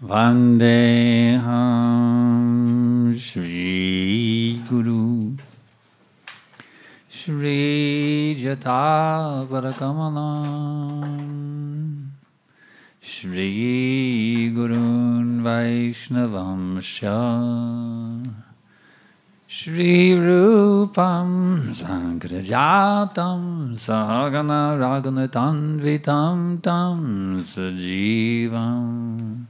Vandeham Shri Guru Shri Jata Varakamalam Shri Gurun Vaishnavam Sha Shri Rupam Sankrajatam Sahagana Raghunatanvitam Tam Sajivam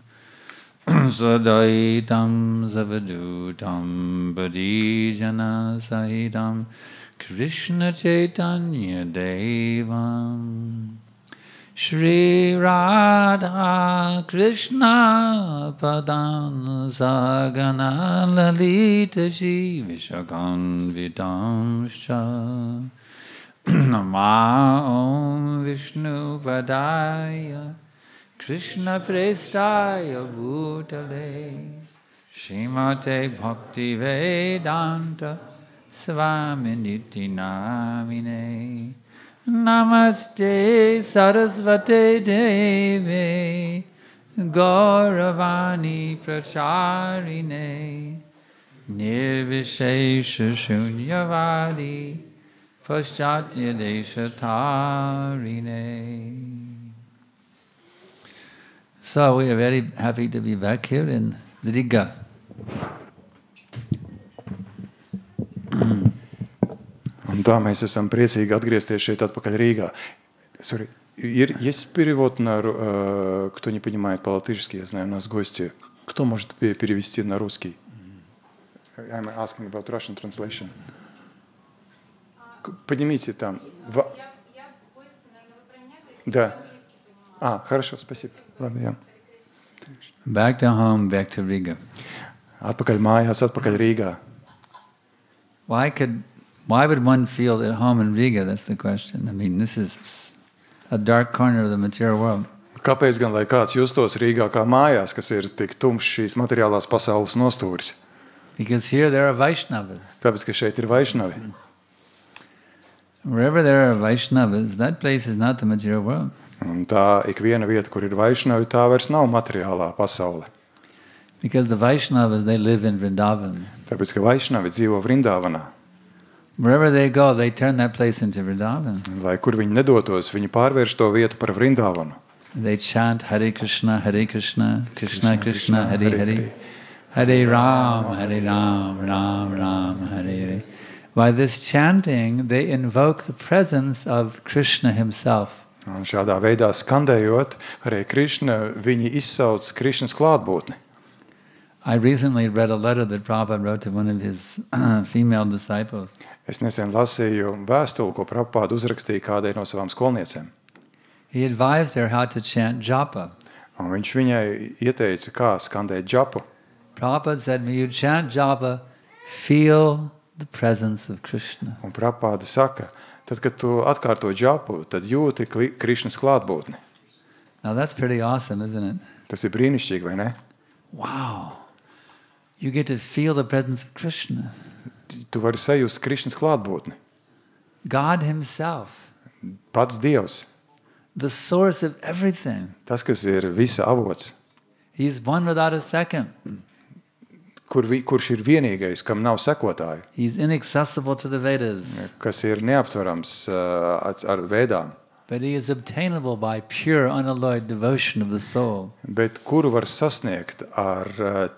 Sadaitam Savadutam Padijana Sahitam Krishna Chaitanya Devam Shri Radha Krishna Padan Sagana Lalita Shri Vishakanvitam Sha Nama Om Vishnu Padaya Krishna Prestaya Bhutale Srimate Bhakti Vedanta Swaminiti Namine Namaste Sarasvate Deve Gauravani Pracharine Nirvishesha Shunyavadi Paschatya Deshatarine. So we are very happy to be back here in Riga. Un tā mēs esam priecīgi atgriezties šeit atpakaļ Рīgā. Sorry, есть перевод на кто не понимает по-латышски, я знаю, у нас гости. Кто может перевести на русский? I'm asking about Russian translation. Поднимите там. Да. Хорошо, спасибо. Ладно, я. Back to home, back to Riga. Atpakaļ mājās, atpakaļ Rīgā. Why would one feel at home in Riga? That's the question. I mean, this is a dark corner of the material world. Kāpēc gan, lai kāds justos Rīgā kā mājās, kas ir tik tumšs šīs materiālās pasaules nostūris? Because here there are Vaishnavas. Tāpēc, ka šeit ir Vaišnavi. Wherever there are Vaishnavas, that place is not the material world. Un tā ikviena vieta, kur ir Vaišnavi, tā vairs nav materiālā pasaule. Because the Vaishnavas, they live in Vrindavan. Tāpēc, ka Vaišnavi dzīvo Vrindavanā. Wherever they go, they turn that place into Vrindavan. Lai kur viņi nedotos, viņi pārvērš to vietu par Vrindavanu. They chant Hare Krishna, Krishna Krishna, Hare Hare. Hare Ram, Ram Ram, Hare Hare. By this chanting, they invoke the presence of Krishna himself. Un šādā veidā skandējot Hare Krishna, viņi izsauc Krishnas klātbūtni. I recently read a letter that Prabhupada wrote to one of his female disciples. Es nesen lasīju vēstuli, ko Prabhupada uzrakstīja kādai no savām skolniecēm. He advised her how to chant japa. Un viņš viņai ieteica, kā skandēt džapu. Prabhupada said, when you chant japa, feel the presence of Krishna. Un Prabhupada saka, tad, kad tu atkārto džapu, tad jūti Krishnas klātbūtni. Now that's pretty awesome, isn't it? Tas ir brīnišķīgi, vai ne? Wow. You get to feel the presence of Krishna. Tu vari sajust Krishnas klātbūtni. God himself. Pats Dievs. The source of everything. Tas, kas ir visa avots. He's one without a second. Kurš ir vienīgais, kam nav sekotāju. He's inaccessible to the Vedas. Kas ir neaptverams ar Vedām. But he is obtainable by pure, unalloyed devotion of the soul. Bet kuru var sasniegt ar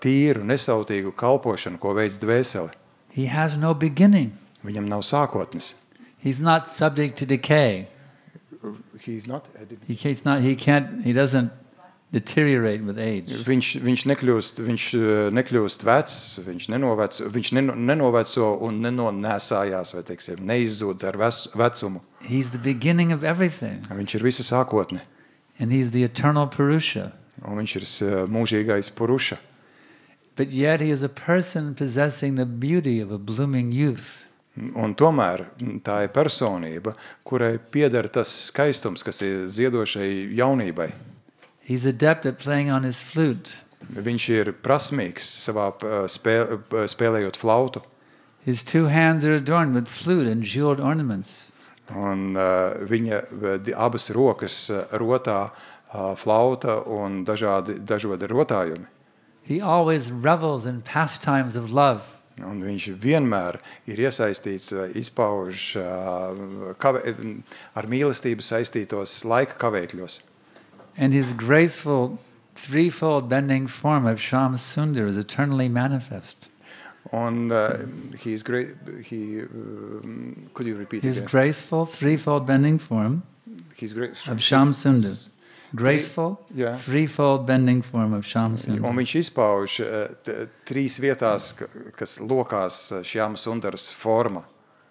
tīru, nesautīgu kalpošanu, ko veids dvēseli. He has no beginning. Viņam nav sākotnes. He's not subject to decay. He doesn't deteriorate with age. Viņš nekļūst vecs, viņš nenoveco un nenonēsājās, vai teiksim, neizzūdz ar vecumu. He's the beginning of everything. Viņš ir visa sākotne. And he's the eternal Purusha. Un viņš ir mūžīgais Purusha. But yet he is a person possessing the beauty of a blooming youth. Un tomēr tā ir personība, kurai pieder tas skaistums, kas ir ziedošai jaunībai. He's adept at playing on his flute. Viņš ir prasmīgs savā spēlējot flautu. His two hands are adorned with flute and jeweled ornaments. Un viņa abas rokas rotā flauta un dažādi rotājumi. He always revels in pastimes of love. Un viņš vienmēr ir iesaistīts, izpauž ar mīlestību saistītos laika kavēkļos. And his graceful threefold bending form of Sham Sundar is eternally manifest. Un he's great. Could you repeat His again? graceful threefold bending form He's great. of Sham Sundar. Graceful Yeah. threefold bending form of Sham Un Sundar. viņš izpauž trīs vietās, kas lokās Šjāma Sundaras forma.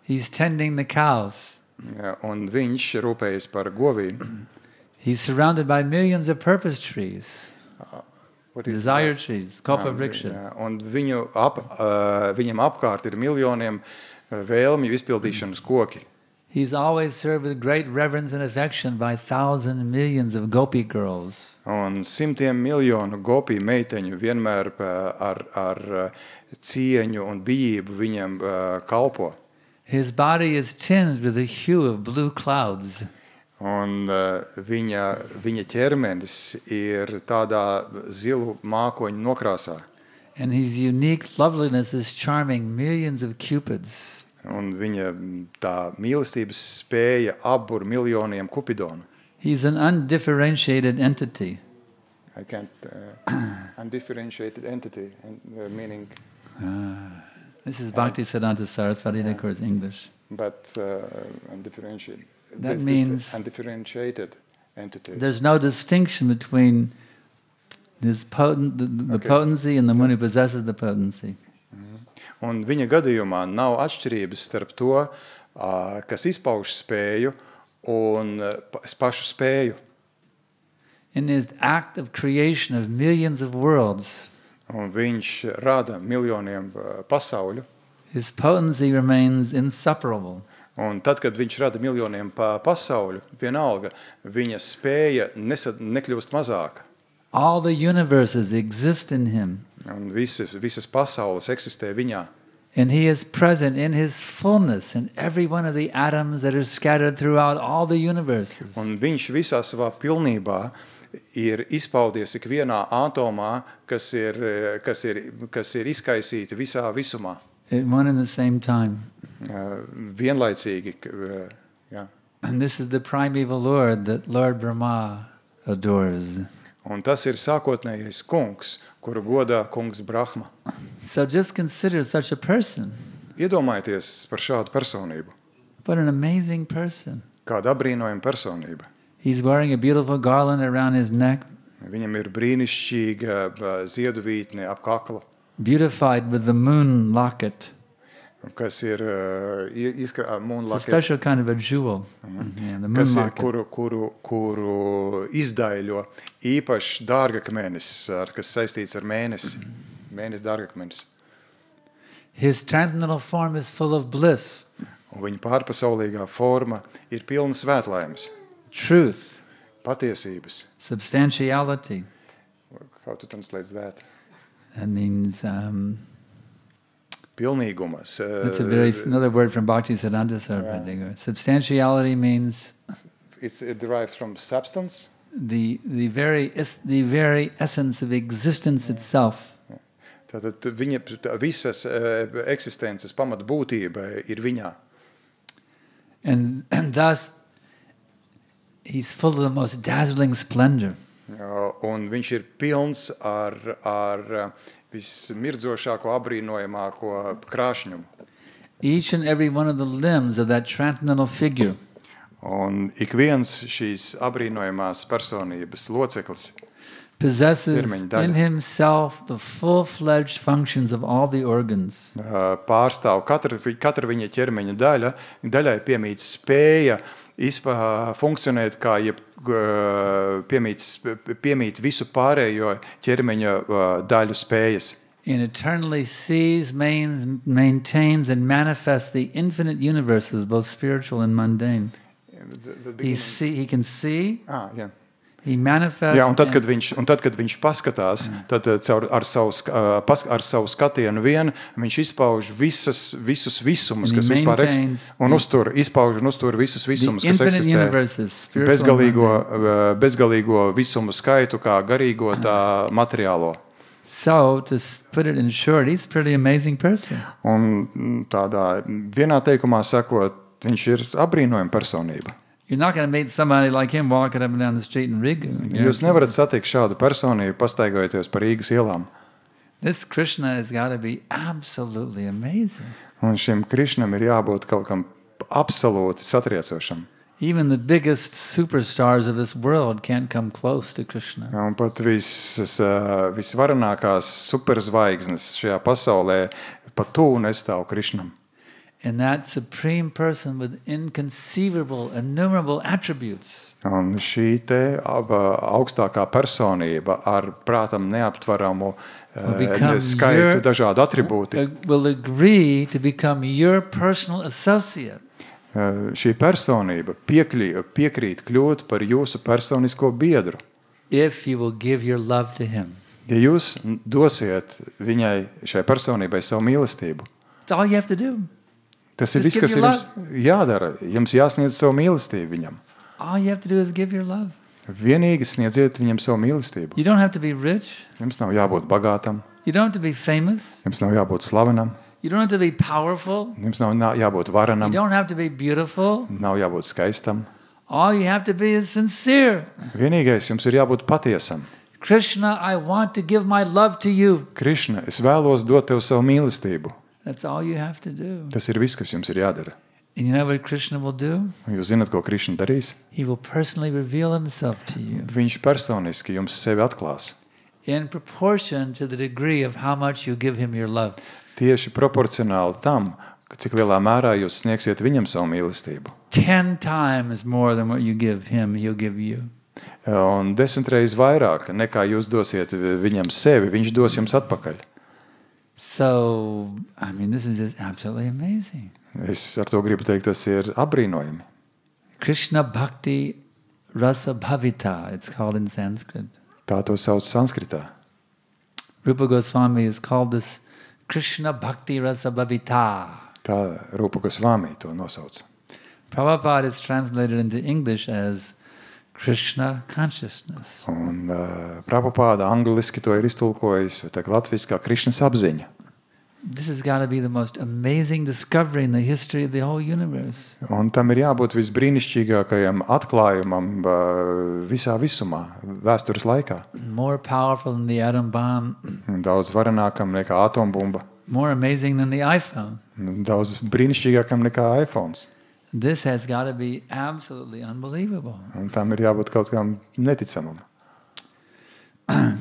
He's tending the cows. Ja, un viņš rūpējas par govīm. He's surrounded by millions of purpose trees, What is desire trees, kalpavriksha. Ja, un viņam apkārt ir miljoniem vēlmju izpildīšanas koki. He's always served with great reverence and affection by thousands and millions of gopi girls. Un simtiem miljonu gopi meiteņu vienmēr ar cieņu un bijību viņam kalpo. His body is tinged with the hue of blue clouds. Un viņa ķermenis ir tādā zilu mākoņu nokrāsā. And his unique loveliness is charming millions of cupids. Un viņa tā mīlestības spēja apbur miljoniem kupidonu. He's an undifferentiated entity. I can't undifferentiated entity, meaning, This is Bhaktisiddhanta Saraswati Thakur's English. but undifferentiated. That means- undifferentiated entity. There's no distinction between his the Okay. potency and the one who possesses the potency. Un viņa gadījumā nav atšķirības starp to, kas izpauž spēju un pašu spēju. In his act of creation of millions of worlds, Un viņš rada miljoniem pasauļu. his potency remains inseparable. Un tad, kad viņš rada miljoniem pasauļu, vienalga, viņa spēja nekļūst mazāka. All the universes exist in him, Un visas pasaules eksistē viņā. and he is present in his fullness in every one of the atoms that are scattered throughout all the universes. Un viņš visā savā pilnībā ir izpaudies ikvienā atomā, kas ir izkaisīti visā visumā. At one and the same time. Vienlaicīgi. Jā. And this is the primeval Lord that Lord Brahma adores. Un tas ir sākotnējais kungs, kuru godā kungs Brahma. So just consider such a person. Iedomājieties par šādu personību. What an amazing person. Kāda abrīnojama personība. He's wearing a beautiful garland around his neck, Viņam ir brīnišķīga ziedu vītne ap kaklu, beautified with the moon locket. kas ir It's a moonlocket, special kind of a jewel. Yeah, the moon kas ir, locket. kuru izdaļo īpašs dārgakmenis, kas saistīts ar mēnesi. Mēnesis dārgakmenis. His transcendental form is full of bliss, Un viņa pārpasaulīgā forma ir pilna svētlaimes, truth, patiesības. substantiality. How to translate that? That means Pilnīgumas. that's another word from Bhaktisiddhanta Saraswati Thakur. Substantiality means It derives from substance. the very essence of existence itself. Tātad viņa visas eksistences pamatbūtība ir viņā. And thus, he's full of the most dazzling splendor. Un viņš ir pilns ar vismirdzošāko, abrīnojamāko krāšņumu. Each and every one of the limbs of that transcendental figure Un ik viens šīs abrīnojamās personības loceklis possesses Pirmiņa daļa. in himself the full-fledged functions of all the organs. Pārstāv katra viņa ķermeņa daļai piemīt spēja funkcionēt kā piemīt visu pārējo ķermeņa daļu spējas. And eternally sees, maintains, and manifests the infinite universes, both spiritual and mundane. He can see, Yeah. He manifests. Jā, un tad, kad viņš paskatās, tad ar savu skatienu viņš izpauž visus visumus, kas vispār eksistē, izpauž un uztur visus visumus, kas eksistē. Bezgalīgo visumu skaitu, kā garīgo, tā materiālo. So, to put it in short, he's a pretty amazing person. Un tādā vienā teikumā sakot, viņš ir apbrīnojama personība. You're not going to meet somebody like him walking up and down the street in Riga. Jūs nevarat satikt šādu personību, pastaigojoties pa Rīgas ielām. This Krishna has got to be absolutely amazing. Un šim Krišnam ir jābūt kaut kam absolūti satriecošam. Even the biggest superstars of this world can't come close to Krishna. Un pat visvarenākās superzvaigznes šajā pasaulē pat tuvu nestāv Krišnam. And that supreme person with inconceivable, innumerable attributes. Un šī te augstākā personība ar prātam neaptvaramu skaitu dažādu atribūti. Will agree to become your personal associate. Šī personība piekrīt kļūt par jūsu personisko biedru. If you will give your love to him. Ja jūs dosiet šai personībai savu mīlestību. That's all you have to do. Tas ir viss, kas ir jums jādara. Jums jāsniedz savu mīlestību viņam. All you have to do is give your love. Vienīgi sniedziet viņam savu mīlestību. You don't have to be rich. Jums nav jābūt bagātam. You don't have to be famous. Jums nav jābūt slavenam. You don't have to be powerful. Jums nav jābūt varenam. You don't have to be beautiful. Nav jābūt skaistam. All you have to be is sincere. Vienīgais jums ir jābūt patiesam. Krishna, I want to give my love to you. Krišna, es vēlos dot tev savu mīlestību. That's all you have to do. Tas ir viss, kas jums ir jādara. And you know what Krishna will do? Jūs zināt, ko Krišna darīs? He will personally reveal himself to you. Viņš personiski jums sevi atklās. In proportion to the degree of how much you give him your love. Tieši proporcionāli tam, cik lielā mērā jūs sniegsiet viņam savu mīlestību. 10 times more than what you give him, he'll give you. Un 10 reizes vairāk nekā jūs dosiet viņam sevi, viņš dos jums atpakaļ. So, I mean, this is just absolutely amazing. Es ar to gribu teikt, tas ir apbrīnojami. Krishna Bhakti Rasa Bhavita, it's called in Sanskrit. Tā to sauc sanskritā. Rupa Goswami has called this Krishna Bhakti Rasa Bhavita. Tā Rupa Goswami to nosauc. Prabhupada is translated into English as Krishna consciousness. Un Prabhupada angliski to ir iztulkojis, tā latviski kā Krišnas apziņa. This has got to be the most amazing discovery in the history of the whole universe. Un tam ir jābūt visbrīnišķīgākajam atklājumam visā visumā, vēstures laikā. More powerful than the atom bomb. Daudz varenākam nekā atombumba. More amazing than the iPhone. Daudz brīnišķīgākam nekā iPhones. This has got to be absolutely unbelievable. Un tam ir jābūt kaut kam neticamam.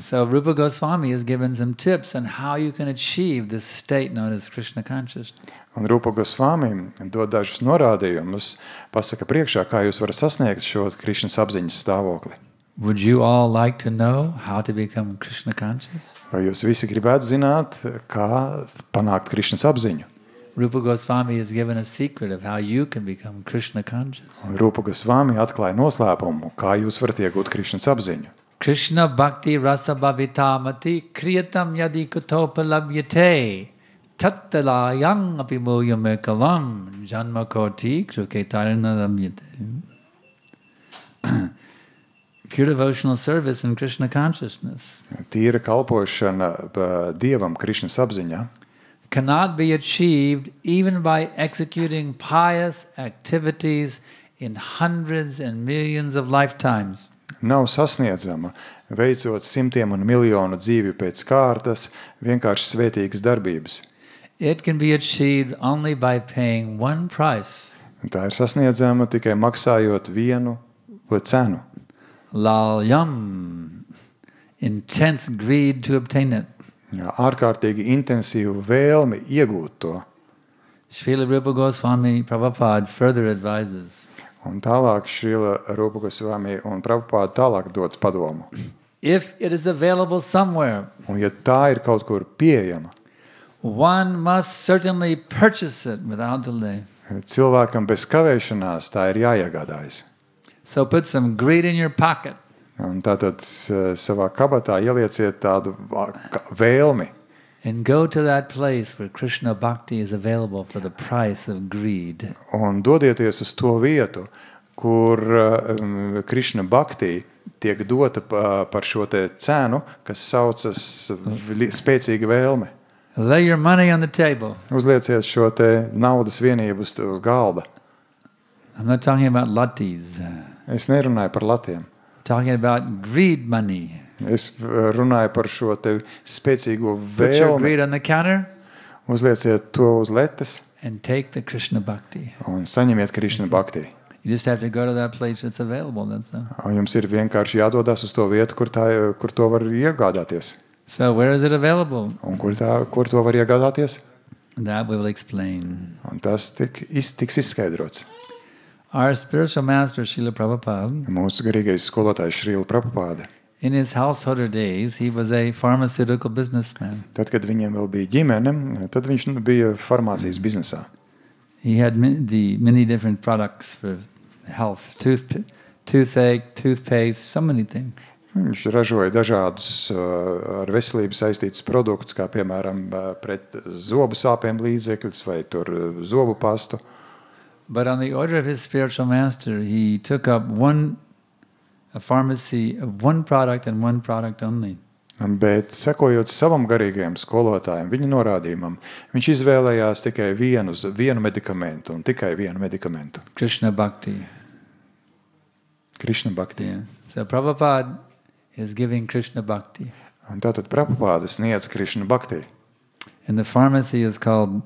So Rupa Goswami has given some tips on how you can achieve this state known as Krishna consciousness. Un Rupa Goswami dod dažus norādījumus, pasaka priekšā, kā jūs varat sasniegt šo Krišnas apziņas stāvokli. Would you all like to know how to become Krishna conscious? Vai jūs visi gribētu zināt, kā panākt Krišnas apziņu? Rupa Goswami has given a secret of how you can become Krishna conscious. Un Rupa Goswami atklāja noslēpumu, kā jūs varat iegūt Krišnas apziņu. Krishna bhakti rasa bhavita mati kriyatam yadi kutopalabhyate tattalayam api moyamekalam janma koti kruketaranadamyate. Pure devotional service in Krishna consciousness. Tīra kalpošana Dievam Krišnas apziņā cannot be achieved even by executing pious activities in hundreds and millions of lifetimes. Nav sasniedzama, veicot simtiem un miljonu dzīvju pēc kārtas, vienkārši svētīgas darbības. It can be achieved only by paying one price. Un tā ir sasniedzama tikai maksājot vienu cenu. Lalyam, intense greed to obtain it. Jā, ārkārtīgi intensīvu vēlmi iegūt to. Srila Rupa Goswami Prabhupada further advises. Un tālāk Srila Rupa Goswami un Prabhupada tālāk dod padomu. If it is available somewhere, Un ja tā ir kaut kur pieejama, one must certainly purchase it without delay. cilvēkam bez kavēšanās tā ir jāiegādājas. So put some greed in your pocket. Un tātad savā kabatā ielieciet tādu vēlmi. And go to that place where Krishna Bhakti is available for the price of greed. Un dodieties uz to vietu, kur Krishna Bhakti tiek dota par šo te cenu, kas saucas spēcīga vēlme. Lay your money on the table. Uzlieciet šo te naudas vienību uz galda. I'm not talking about latis. Es nerunāju par latiem. I'm talking about greed money. Es runāju par šo te spēcīgo Put your vēlmi. greed on the counter Uzlieciet to uz letes and take the Krishna Bhakti. un saņemiet Krishna Bhakti. You just have to go to that place that's available. That's all. Un jums ir vienkārši jādodas uz to vietu, kur to var iegādāties. So where is it available? Un kur to var iegādāties? That we will explain. Un tas tiks izskaidrots. Our spiritual master, Srila Prabhupada, Mūsu garīgais skolotājs Šrīla Prabhupāda. in his householder days, he was a pharmaceutical businessman. Tad, kad viņam vēl bija ģimene, tad viņš bija farmācijas biznesā. He had many different products for health, toothache, toothpaste, so many things. Viņš ražoja dažādus ar veselību saistītus produktus, kā piemēram pret zobu sāpēm līdzekļus vai tur zobu pastu. But on the order of his spiritual master, he took up a pharmacy of one product and one product only. Bet sekojot savam garīgajam skolotājam, viņa norādījumam, viņš izvēlējās tikai vienu medikamentu un tikai vienu medikamentu. Krishna Bhakti. Krishna Bhakti. Yeah. So Prabhupada is giving Krishna Bhakti. Un tātad Prabhupāda sniedz Krishna Bhakti. And the pharmacy is called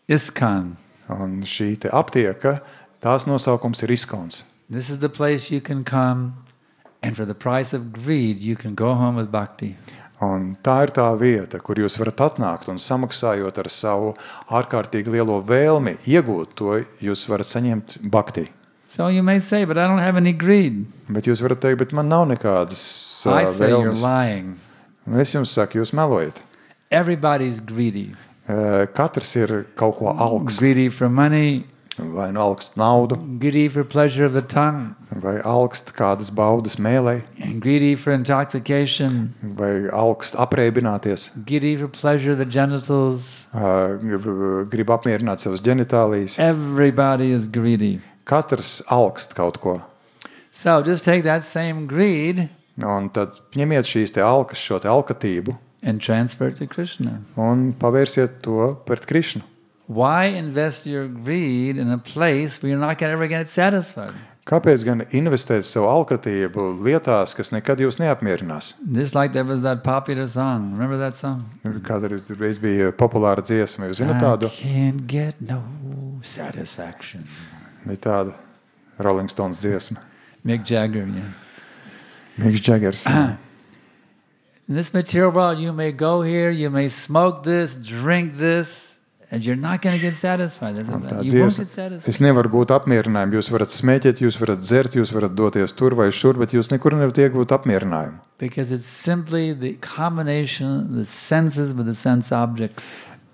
ISKCON. Un šī te aptieka, tās nosaukums ir ISKCON. This is the place you can come, and for the price of greed, you can go home with bhakti. Un tā ir tā vieta, kur jūs varat atnākt un samaksājot ar savu ārkārtīgi lielo vēlmi iegūt to, jūs varat saņemt bhakti. So you may say, but I don't have any greed. Bet jūs varat teikt, bet man nav nekādas I say you're vēlmes. lying. Un es jums saku, jūs melojat. Everybody's greedy. Katrs ir kaut ko alkst. Greedy for money, Vai nu alkst naudu, greedy for pleasure of the tongue, vai alkst kādas baudas mēlē, and greedy for intoxication, vai alkst apreibināties, greedy for pleasure of the genitals. grib apmierināt savas ģenitālijas. Everybody is greedy. Katrs alkst kaut ko. So just take that same greed Un tad ņemiet šīs te alkas, šo te alkatību and transfer it to Krishna. un pavērsiet to pret Krišnu. Why invest your greed in a place where you're not ever going to get satisfied? Kāpēc gan investēt savu alkatību lietās, kas nekad jūs neapmierinās? Just like there was that popular song. Remember that song? Kāda reiz bija populāra dziesma, jūs zināt tādu? I can't get no satisfaction. Bija tāda Rolling Stones dziesma. Mick Jagger, yeah. Miks Džegers. In this material world, you may go here, you may smoke this, drink this, and you're not going to get satisfied. Tā You won't dziesma. get satisfied. Es nevaru gūt apmierinājumu. Jūs varat smēķēt, jūs varat dzert, jūs varat doties tur vai šur, bet jūs nekur nevarat iegūt apmierinājumu. Because it's simply the combination of the senses with the sense objects.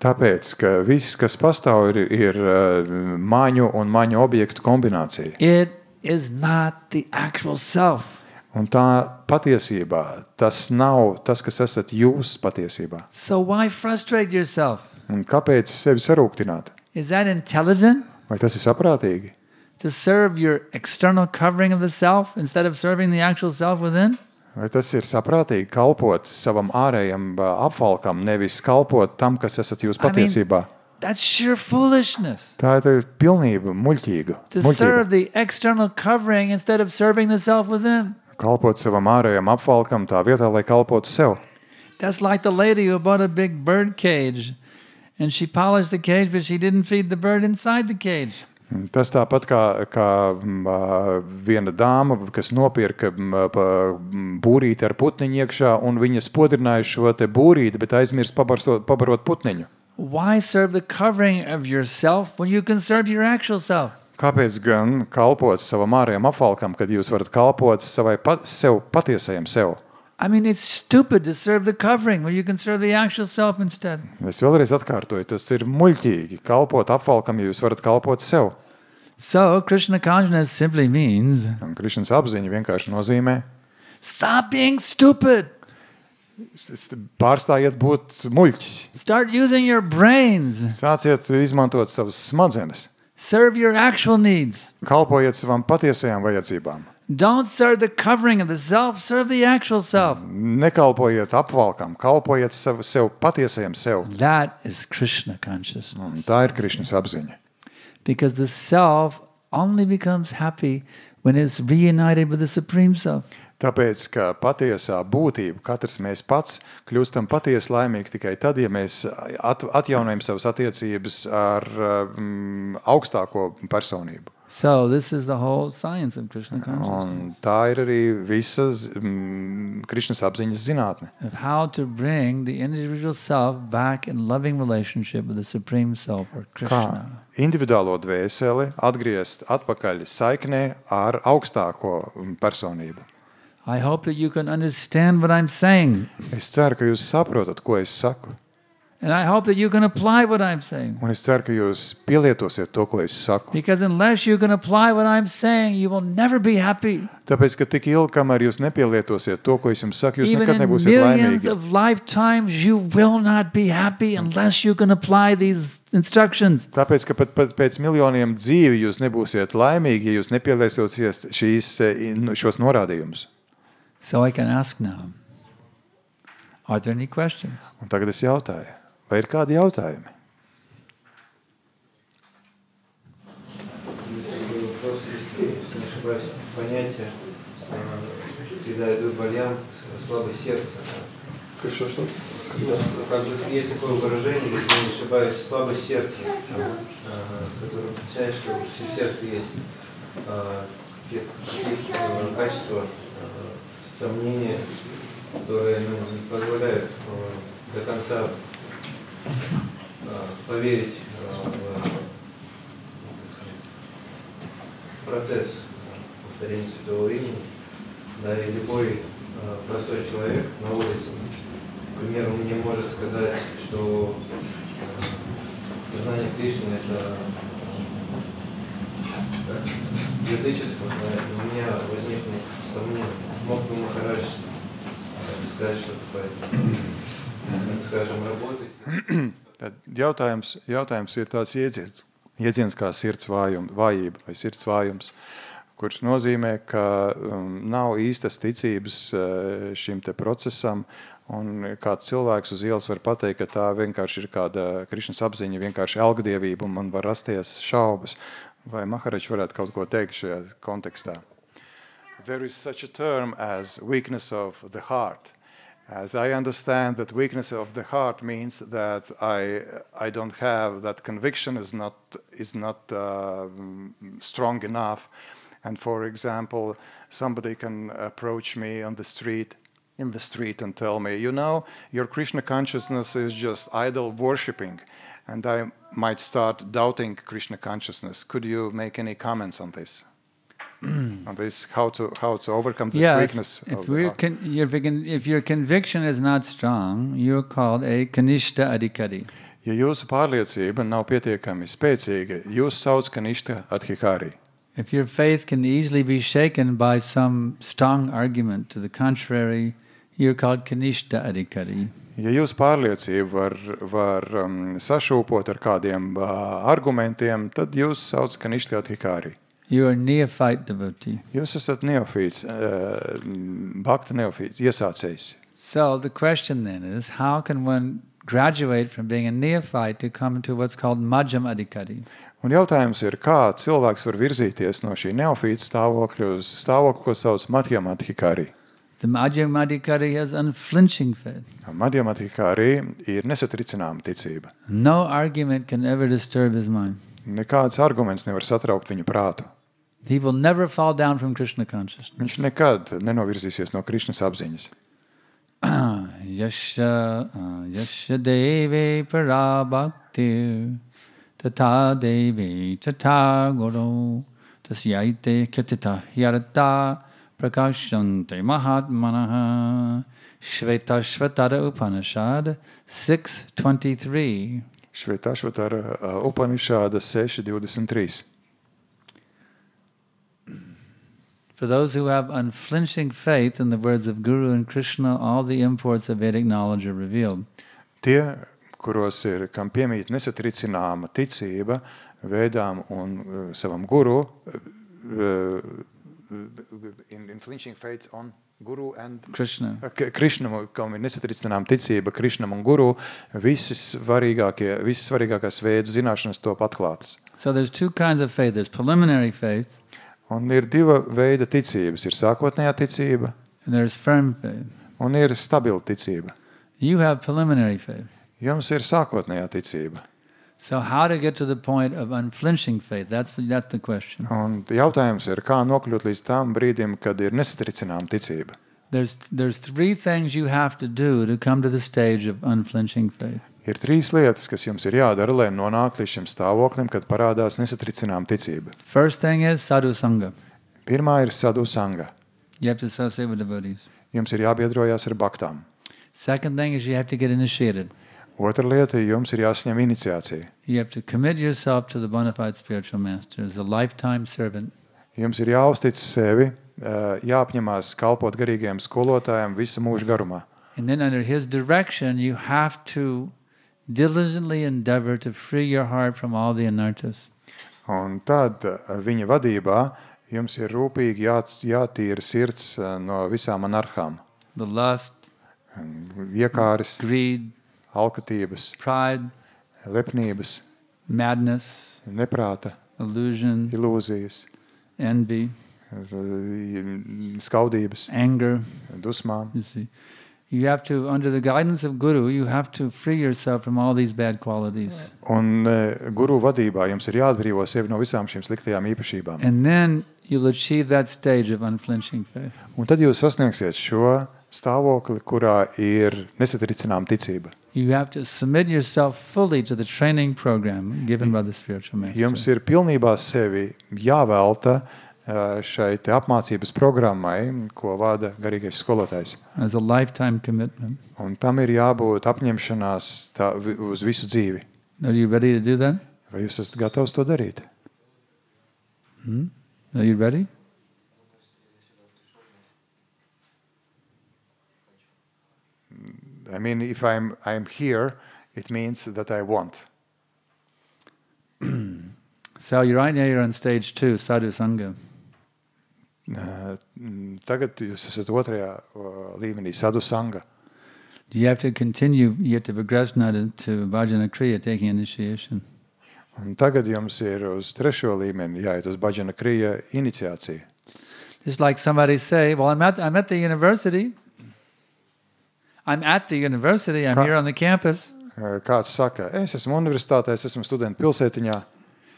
Tāpēc, ka viss, kas pastāv, ir maņu un maņu objektu kombinācija. It is not the actual self. Un tā patiesībā, tas nav tas, kas esat jūs patiesībā. So why frustrate yourself? Un kāpēc sevi sarūktināt? Is that intelligent? Vai tas ir saprātīgi? To serve your external covering of the self instead of serving the actual self within? Vai tas ir saprātīgi kalpot savam ārējam apvalkam, nevis kalpot tam, kas esat jūs patiesībā? That's sheer foolishness. Tā ir pilnība muļķīga. To serve the external covering instead of serving the self within. Kalpot savam ārējam apvalkam tā vietā, lai kalpotu sev. That's like the lady who bought a big bird cage and she polished the cage, but she didn't feed the bird inside the cage. Tas tāpat kā viena dāma, kas nopirka būrīti ar putniņu iekšā un viņa spodrināja šo te būrīti, bet aizmirst pabarot putniņu. Why serve the covering of yourself when you can serve your actual self? Kāpēc gan kalpot savam ārējam apvalkam, kad jūs varat kalpot sev patiesajam sev? I mean, it's stupid to serve the covering when you can serve the actual self instead. Es vēlreiz atkārtoju, tas ir muļķīgi kalpot apvalkam, ja jūs varat kalpot sev. So, Krishna consciousness simply means Un Krišnas apziņa vienkārši nozīmē, Stop being stupid. Pārstājiet būt muļķis. Start using your brains. Sāciet izmantot savas smadzenes. Serve your actual needs. Kalpojiet savām patiesajām vajadzībām. Don't serve the covering of the self, serve the actual self. Nekalpojiet apvalkam, kalpojiet sev patiesajam sev. That is Krishna consciousness. Un tā ir Krišnas apziņa. Because the self only becomes happy when it's reunited with the Supreme Self. Tāpēc, ka patiesā būtība, katrs mēs pats, kļūstam patiesi laimīgi tikai tad, ja mēs atjaunojam savas attiecības ar augstāko personību. So this is the whole science of Krishna consciousness. Un tā ir arī visas Krišnas apziņas zinātne. Of how to bring the individual self back in loving relationship with the Supreme Self or Krishna. Kā individuālo dvēseli atgriezt atpakaļ saiknē ar augstāko personību. I hope that you can understand what I'm saying. Es ceru, ka jūs saprotat, ko es saku. And I hope that you can apply what I'm saying. Un es ceru, ka jūs pielietosiet to, ko es saku. Because unless you can apply what I'm saying, you will never be happy. Tāpēc, ka tik ilgi, kamēr jūs nepielietosiet to, ko es jums saku, jūs Even nekad in nebūsiet millions laimīgi. of lifetimes, you will not be happy unless you can apply these instructions. Tāpēc, ka pat pēc miljoniem dzīvi jūs nebūsiet laimīgi, ja jūs nepielietosiet šos norādījumus. So I can ask now, are there any questions? Un tagad es jautāju, vai ir kādi jautājumi? Вопрос, если не ошибаюсь, понятие, когда идут вариант слабость сердца. Что? Как бы есть такое выражение, если не ошибаюсь, слабость сердца, которое означает, что в сердце есть качества, сомнения, которые не позволяют до конца поверить в процесс повторения святого имени. Да, и любой простой человек на улице, к примеру, мне может сказать, что сознание Кришны — это язычество, да, и у меня возникнет сомнение. Мог бы Махарадж сказать, что такое, скажем, работать? Jautājums ir tāds iedziens kā sirds vājība vai sirds vājums, kurš nozīmē, ka nav īstas ticības šim te procesam, un kāds cilvēks uz ielas var pateikt, ka tā vienkārši ir kāda Krišnas apziņa, vienkārši algadievība, un man var rasties šaubas. Vai Maharaj varētu kaut ko teikt šajā kontekstā? There is such a term as weakness of the heart. As I understand that weakness of the heart means that I don't have that conviction is not strong enough. And for example, somebody can approach me in the street and tell me, you know, your Krishna consciousness is just idol worshipping, and I might start doubting Krishna consciousness. Could you make any comments on this? On this, how to overcome this weakness of the heart? If your conviction is not strong, you're called a Kanishta Adhikari. Ja jūsu pārliecība nav pietiekami spēcīga, jūs sauc Kanishta Adhikari. If your faith can easily be shaken by some strong argument to the contrary, you're called Kanishta Adhikari. Ja jūsu pārliecība var sašūpot ar kādiem argumentiem, tad jūs sauc Kanishta Adhikari. You are neophyte devotee. Jūs esat neofīts, bhakta neofīts, iesācējs. So the question then is, how can one graduate from being a neophyte to come to what's called Madhyam Adhikari? Un jautājums ir, kā cilvēks var virzīties no šī neofīta stāvokļa uz stāvokli, ko sauc Madhyam Adhikari. The Madhyam Adhikari has unflinching faith. Madhyam Adhikari ir nesatricināma ticība. No argument can ever disturb his mind. Nekāds arguments nevar satraukt viņu prātu. He will never fall down from Krishna consciousness. Viņš nekad nenovirzīsies no Krišnas apziņas. Yasya deve parabhaktir tata deve tata guru tasyaite kyatita hyarata prakashante mahatmanaha Shvetashvatara Upanishad 6.23. Shvetashvatara Upanishāda 6.23. For those who have unflinching faith in the words of Guru and Krishna, all the imports of Vedic knowledge are revealed. Tie, kuros kam piemīt nesatricināma ticība Vēdām un savam guru, in flinching faith on Guru and Krishna. Krishnam, kam ir nesatricināma ticība Krishnam un Guru, visas svarīgākās Vēdu zināšanas top atklātas. So there's two kinds of faith. There's preliminary faith. Un ir diva veida ticības. Ir sākotnējā ticība And there's firm faith. un ir stabila ticība. You have preliminary faith. Jums ir sākotnējā ticība. So how to get to the point of unflinching faith? That's the question. Un jautājums ir, kā nokļūt līdz tam brīdim, kad ir nesatricināma ticība. There's three things you have to do to come to the stage of unflinching faith. Ir trīs lietas, kas jums ir jādara, lai nonāktu līdz šim stāvoklim, kad parādās nesatricināma ticība. First thing is sadhu sangha. Pirmā ir sadhu sanga. You have to associate with devotees. Jums ir jābiedrojās ar baktām. Second thing is you have to get initiated. Otra lieta, jums ir jāsaņem iniciācija. You have to commit yourself to the bona fide spiritual master as a lifetime servant. Jums ir jāuztic sevi, jāapņemās kalpot garīgajiem skolotājiem visu mūžu garumā. And then under his direction, you have to diligently endeavor to free your heart from all the anarthas. Un tad viņa vadībā jums ir rūpīgi jātīra sirds no visām anarhām. The lust, Iekāres, greed, alkatības, pride, lepnības, madness, neprāta, illusion, ilūzijas, envy, skaudības, anger. dusmām. You see, you have to, under the guidance of Guru, you have to free yourself from all these bad qualities. Un guru vadībā jums ir jāatbrīvo sevi no visām šīm sliktajām īpašībām. And then you'll achieve that stage of unflinching faith. Un tad jūs sasniegsiet šo stāvokli, kurā ir nesatricināma ticība. You have to submit yourself fully to the training program given by the spiritual master. Jums ir pilnībā sevi jāvelta šai te apmācības programmai, ko vada garīgais skolotājs. As a lifetime commitment. Un tam ir jābūt apņemšanās uz visu dzīvi. Are you ready to do that? Vai jūs esat gatavs to darīt? Are you ready? I mean, if I'm here, it means that I want. So right now you're on stage 2, sadhu sangha. Tagad jūs esat otrajā līmenī, sadhu sanga. You have to progress now to bhajana kriya, taking initiation. Un tagad jums ir uz trešo līmeni jāiet uz bhajana kriya iniciācija. Just like somebody say, well, I'm at the university. I'm here on the campus. Kāds saka, es esmu universitātē, es esmu studentu pilsētiņā.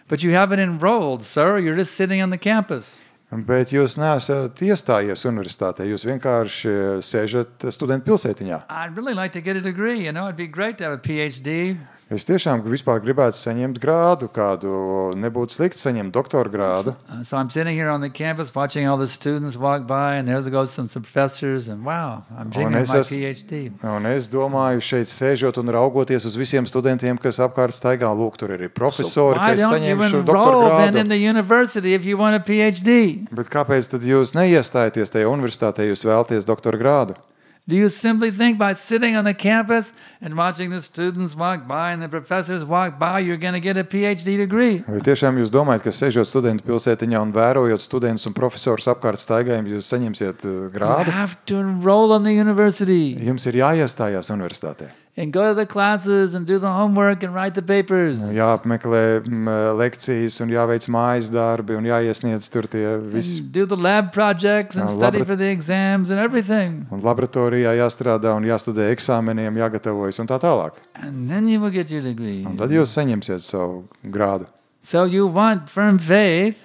But you haven't enrolled, sir. You're just sitting on the campus. Bet jūs neesat iestājies universitātē, jūs vienkārši sēžat studentu pilsētiņā. I'd really like to get a degree, It'd be great to have a PhD. Es tiešām vispār gribētu saņemt grādu, kādu nebūtu slikti saņemt doktora grādu. So I'm sitting here on the campus watching all the students walk by, and there goes some professors, and wow, I'm dreaming of my PhD. Un es domāju, šeit sēžot un raugoties uz visiem studentiem, kas apkārt staigā, lūk, tur ir profesori, kas saņem šo doktora grādu. Then in the university if you want a PhD? Bet kāpēc tad jūs neiestājaties tajā universitātē, jūs vēlaties doktora grādu? Do you simply think by sitting on the campus and watching the students walk by and the professors walk by, you're going to get a PhD degree? Vai tiešām jūs domājat, ka sēžot studentu pilsētiņā un vērojot studentus un profesorus apkārt staigājumu, jūs saņemsiet grādu? You have to enroll in the university. Jums ir jāiestājās universitātē. And go to the classes and do the homework and write the papers. Jāapmeklē lekcijas un jāveic mājas darbi un jāiesniedz tur tie visi. Do the lab projects and study for the exams and everything. Un laboratorijā jāstrādā un jāstudē eksāmeniem, jāgatavojas un tā tālāk. And then you will get your degree. Un tad jūs saņemsiet savu grādu. So you want firm faith.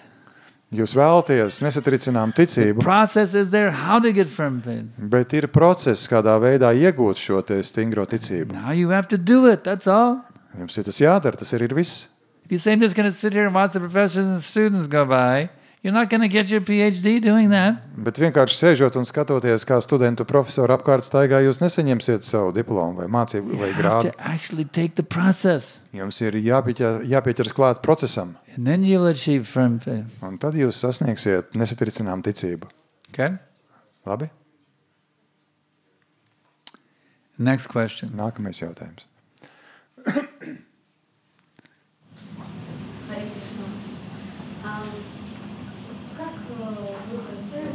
Jūs vēlaties nesatricinām ticību, process is there how to get firm faith. Bet ir process, kādā veidā iegūt šo te stingro ticību. Now you have to do it, that's all. Jums ir tas jādara, tas ir viss. If you say I'm just going to sit here and watch the professors and students go by, you're not going to get your PhD doing that. Bet vienkārši sēžot un skatoties, kā studentu profesori apkārt staigā, jūs nesaņemsiet savu diplomu vai mācību vai grādu. You have to actually take the process. Jums ir jāpieķers klāt procesam. And then you will achieve firm faith. Un tad jūs sasniegsiet nesatricinām ticību. Okay? Labi? Next question. Nākamais jautājums. Харе Кришна. Как выбрать цель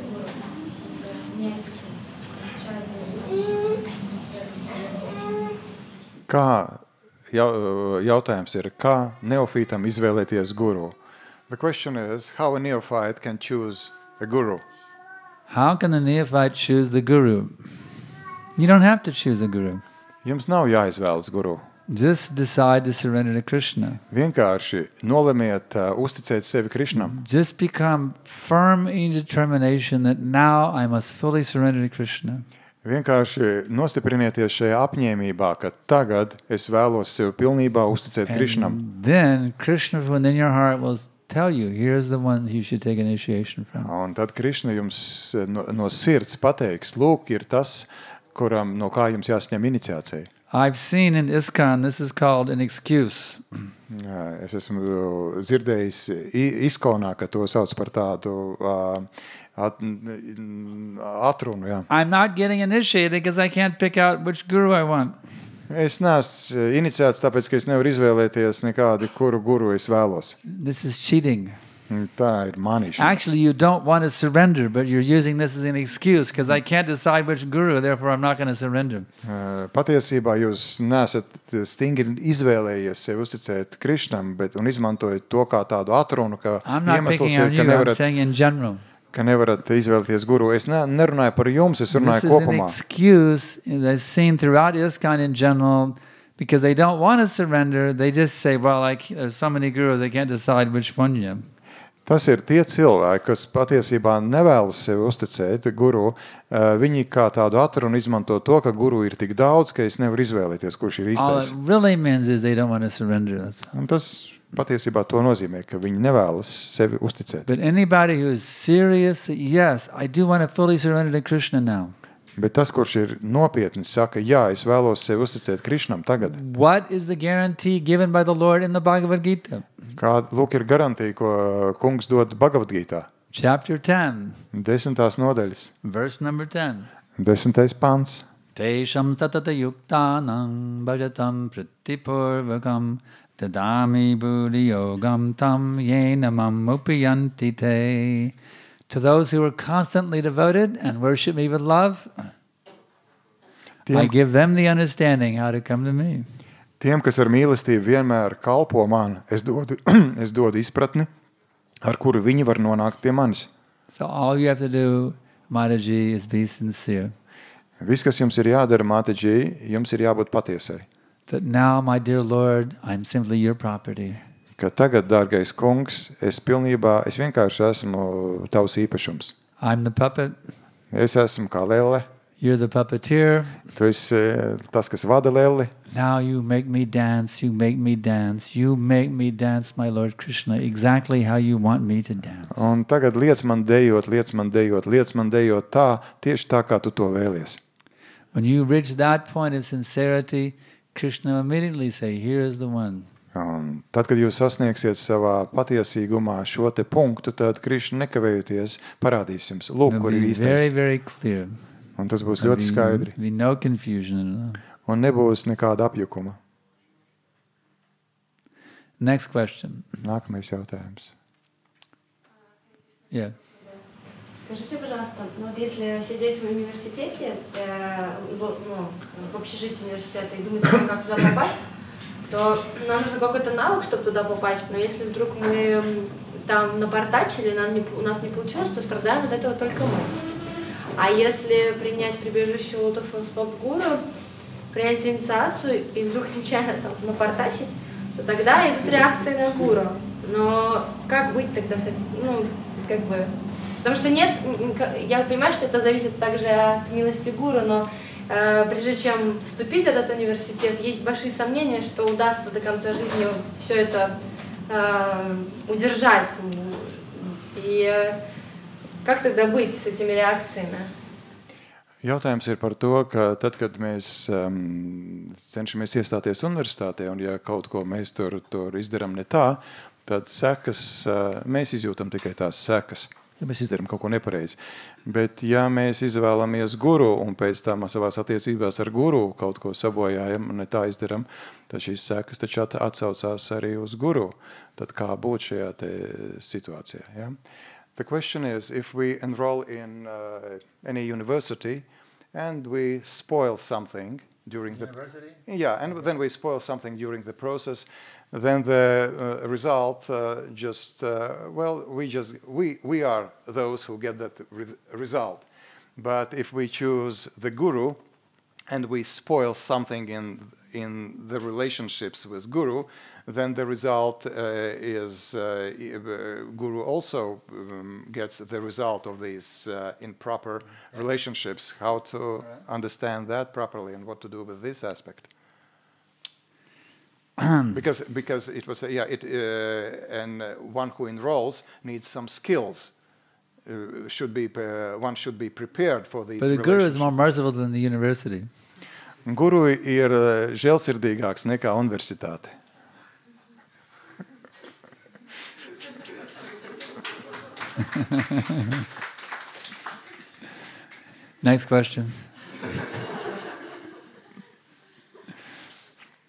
Kā jautājums ir, kā neofītam izvēlēties guru? The question is, how a neophyte can choose a guru? How can a neophyte choose the guru? You don't have to choose a guru. Jums nav jāizvēlas guru. Just decide to surrender to Krishna. Vienkārši nolemiet uzticēt sevi Krishnam. Just become firm in determination that now I must fully surrender to Krishna. Vienkārši nostiprinieties šajā apņēmībā, ka tagad es vēlos sevi pilnībā uzticēt Krishnam. And then Krishna within your heart will tell you, here's the one you should take initiation from. Un tad Krishna jums no sirds pateiks, lūk, ir tas, kuram no kā jums jāsaņem iniciācija. I've seen in ISKCON, this is called an excuse. Es esmu dzirdējis ISKCONā, ka to sauc par tādu atrunu. Jā. I'm not getting initiated because I can't pick out which guru I want. Es neesmu iniciēts, tāpēc, ka es nevaru izvēlēties nekādi, kuru guru es vēlos. This is cheating. Tā ir manīšana. Actually, you don't want to surrender, but you're using this as an excuse because I can't decide which guru, therefore I'm not going to surrender. Patiesībā jūs neesat stingri izvēlējies sevi uzticēt Krishnam, un izmantojat to kā tādu atrunu, ka I'm not iemesls picking on ir, you, I'm saying in general. ka nevarat izvēlēties guru. Es nerunāju par jums, es runāju This is an kopumā. excuse that I've seen throughout ISKCON in general because they don't want to surrender. They just say, well, there's so many gurus, I can't decide which one you. Tas ir tie cilvēki, kas patiesībā nevēlas sevi uzticēt guru. Viņi kā tādu atrunu izmanto to, ka guru ir tik daudz, ka es nevaru izvēlēties, kurš ir All īstais. it really means is they don't want to surrender. Un tas patiesībā to nozīmē, ka viņi nevēlas sevi uzticēt. But anybody who is serious, yes, I do want to fully surrender to Krishna now. Bet tas, kurš ir nopietni, saka, jā, es vēlos sevi uzticēt Krishnam tagad. What is the guarantee given by the Lord in the Bhagavad Gita? Kāda, lūk, ir garantija, ko kungs dod Bhagavad Gītā. Chapter 10, 10. nodaļas, verse number 10. 10. pants. Tesham tatata yuktanam bhajatam pratipurvakam dadami buddhi yogam tam yenamam upiyanti te. To those who are constantly devoted and worship me with love, I give them the understanding how to come to me. Tiem, kas ar mīlestību vienmēr kalpo man, es dodu izpratni, ar kuru viņi var nonākt pie manis. So all you have to do, Mataji, is be sincere. Viss, kas jums ir jādara, Mātaģī, jums ir jābūt patiesai. That now, my dear Lord, I'm simply your property. Ka tagad, dārgais kungs, es vienkārši esmu tavs īpašums. I'm the puppet. Es esmu kā lelle. You're the puppeteer. Tu esi tas, kas vada lelli. Now you make me dance, you make me dance, you make me dance, my Lord Krishna, exactly how you want me to dance. Un tagad liec man dejot tā, tieši tā, kā tu to vēlies. When you reach that point of sincerity, Krishna immediately say, here is the one. Un tad, kad jūs sasniegsiet savā patiesīgumā šo te punktu, tad Krišna nekavējoties parādīs jums. Lūk, It'll kur ir be īstais. very, very clear. Un tas būs ļoti skaidri. There'll be no confusion at all. Un nebūs nekāda apjukuma. Next question. Nākamais jautājums. Yeah. Скажите, пожалуйста, вот если сидеть в университете, в общежитии университета и думать, как туда попасть, то нам нужен какой-то навык, чтобы туда попасть, но если вдруг мы там напортачили, у нас не получилось, то страдаем от этого только мы. А если принять прибежище у лотосового стоп гуру, принять инициацию и вдруг нечаянно там напортачить, то тогда идут реакции на гуру. Но как быть тогда с этим? Потому что нет, я понимаю, что это зависит также от милости гуру, но прежде чем вступить в этот университет, есть большие сомнения, что удастся до конца жизни все это удержать. И как тогда быть с этими реакциями? Jautājums ir par to, ka tad, kad mēs cenšamies iestāties universitātē, un ja kaut ko mēs tur izdarām ne tā, tad sekas, mēs izjūtam tikai tās sekas, ja mēs izdarām kaut ko nepareizi. Bet ja mēs izvēlamies guru un pēc tam savās attiecībās ar guru kaut ko sabojājam un ne tā izdaram, tad šīs sekas taču atsaucās arī uz guru. Tad kā būt šajā te situācijā? Ja? The question is, if we enroll in any university and we spoil something during University? and then we spoil something during the process, then the result we are those who get that result. But if we choose the guru and we spoil something in the relationships with guru, then the result is guru also gets the result of these improper relationships. How to understand that properly and what to do with this aspect? because it was and one who enrolls needs some skills. One should be prepared for these. But the guru is more merciful than the university. Guru ir žēlsirdīgāks nekā universitāte. Next question.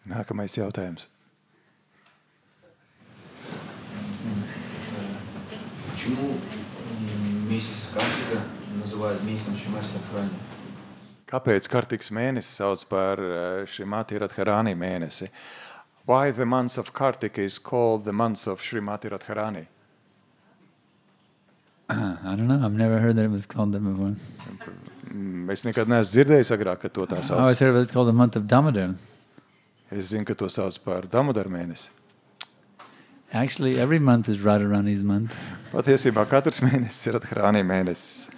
Nākamais jautājums. Почему месяц Картика называют месяцем Шримати Радхарани? Kāpēc Kartikas mēnesi sauc par Šrimati Radharani mēnesi? Why the month of Kartika is called the month of Šrimati Radharani? I don't know. I've never heard that it was called that before. Es nekad neesmu dzirdējis agrāk, ka to tā I sauc. always heard it was called the month of Damodar. Es zinu, ka to sauc par Damodar mēnesi. Actually, every month is Radharani's month. Patiesībā katrs mēnesis ir Radharani mēnesis.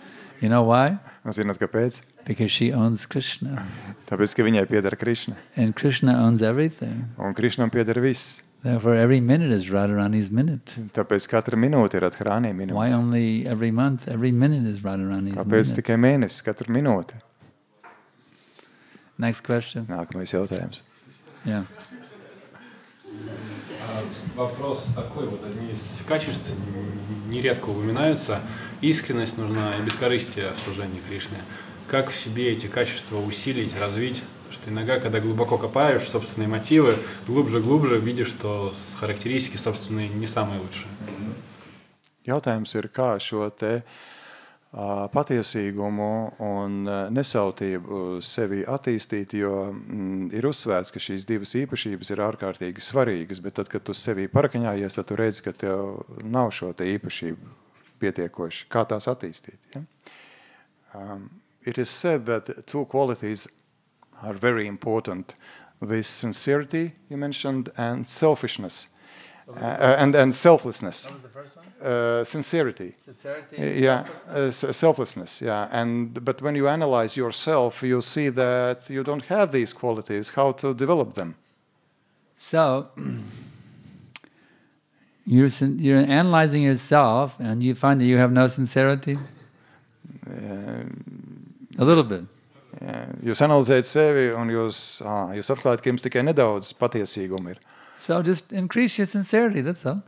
You know why? Un zināt, kāpēc? Because she owns Krishna. Tāpēc, ka viņai pieder Krišna. And Krishna owns everything. Un Krišnam pieder viss. Therefore, every minute is Radharani's minute. Tāpēc katra minūte ir Radharani minūte. Why only every month? Every minute is Radharani's Kāpēc minute. tikai mēnesis, katra minūte? Next question. Nākamais jautājums. Yeah. Вопрос такой, вот одни из качеств нередко упоминаются. Искренность нужна и бескорыстие в служении Кришне. Как в себе эти качества усилить, развить? Потому что иногда, когда глубоко копаешь в собственные мотивы, глубже видишь, что характеристики собственные не самые лучшие. Jautājums ir, kā šo te patiesīgumu un nesautību sevi attīstīt, jo ir uzsvērts, ka šīs divas īpašības ir ārkārtīgi svarīgas, bet tad, kad tu sevi parakaņājies, tad tu redzi, ka tev nav šo te īpašību pietiekoši. Kā tās attīstīt? Ja? It is said that two qualities are very important. This sincerity you mentioned and selfishness and selflessness. What was the first one? Sincerity. Sincerity. Selflessness. But when you analyze yourself, you see that you don't have these qualities. How to develop them? So, you're analyzing yourself and you find that you have no sincerity? A little bit. Jūs analizējat sevi un jūs atklājat, ka jums tikai nedaudz patiesīguma ir. So just increase your sincerity, that's all.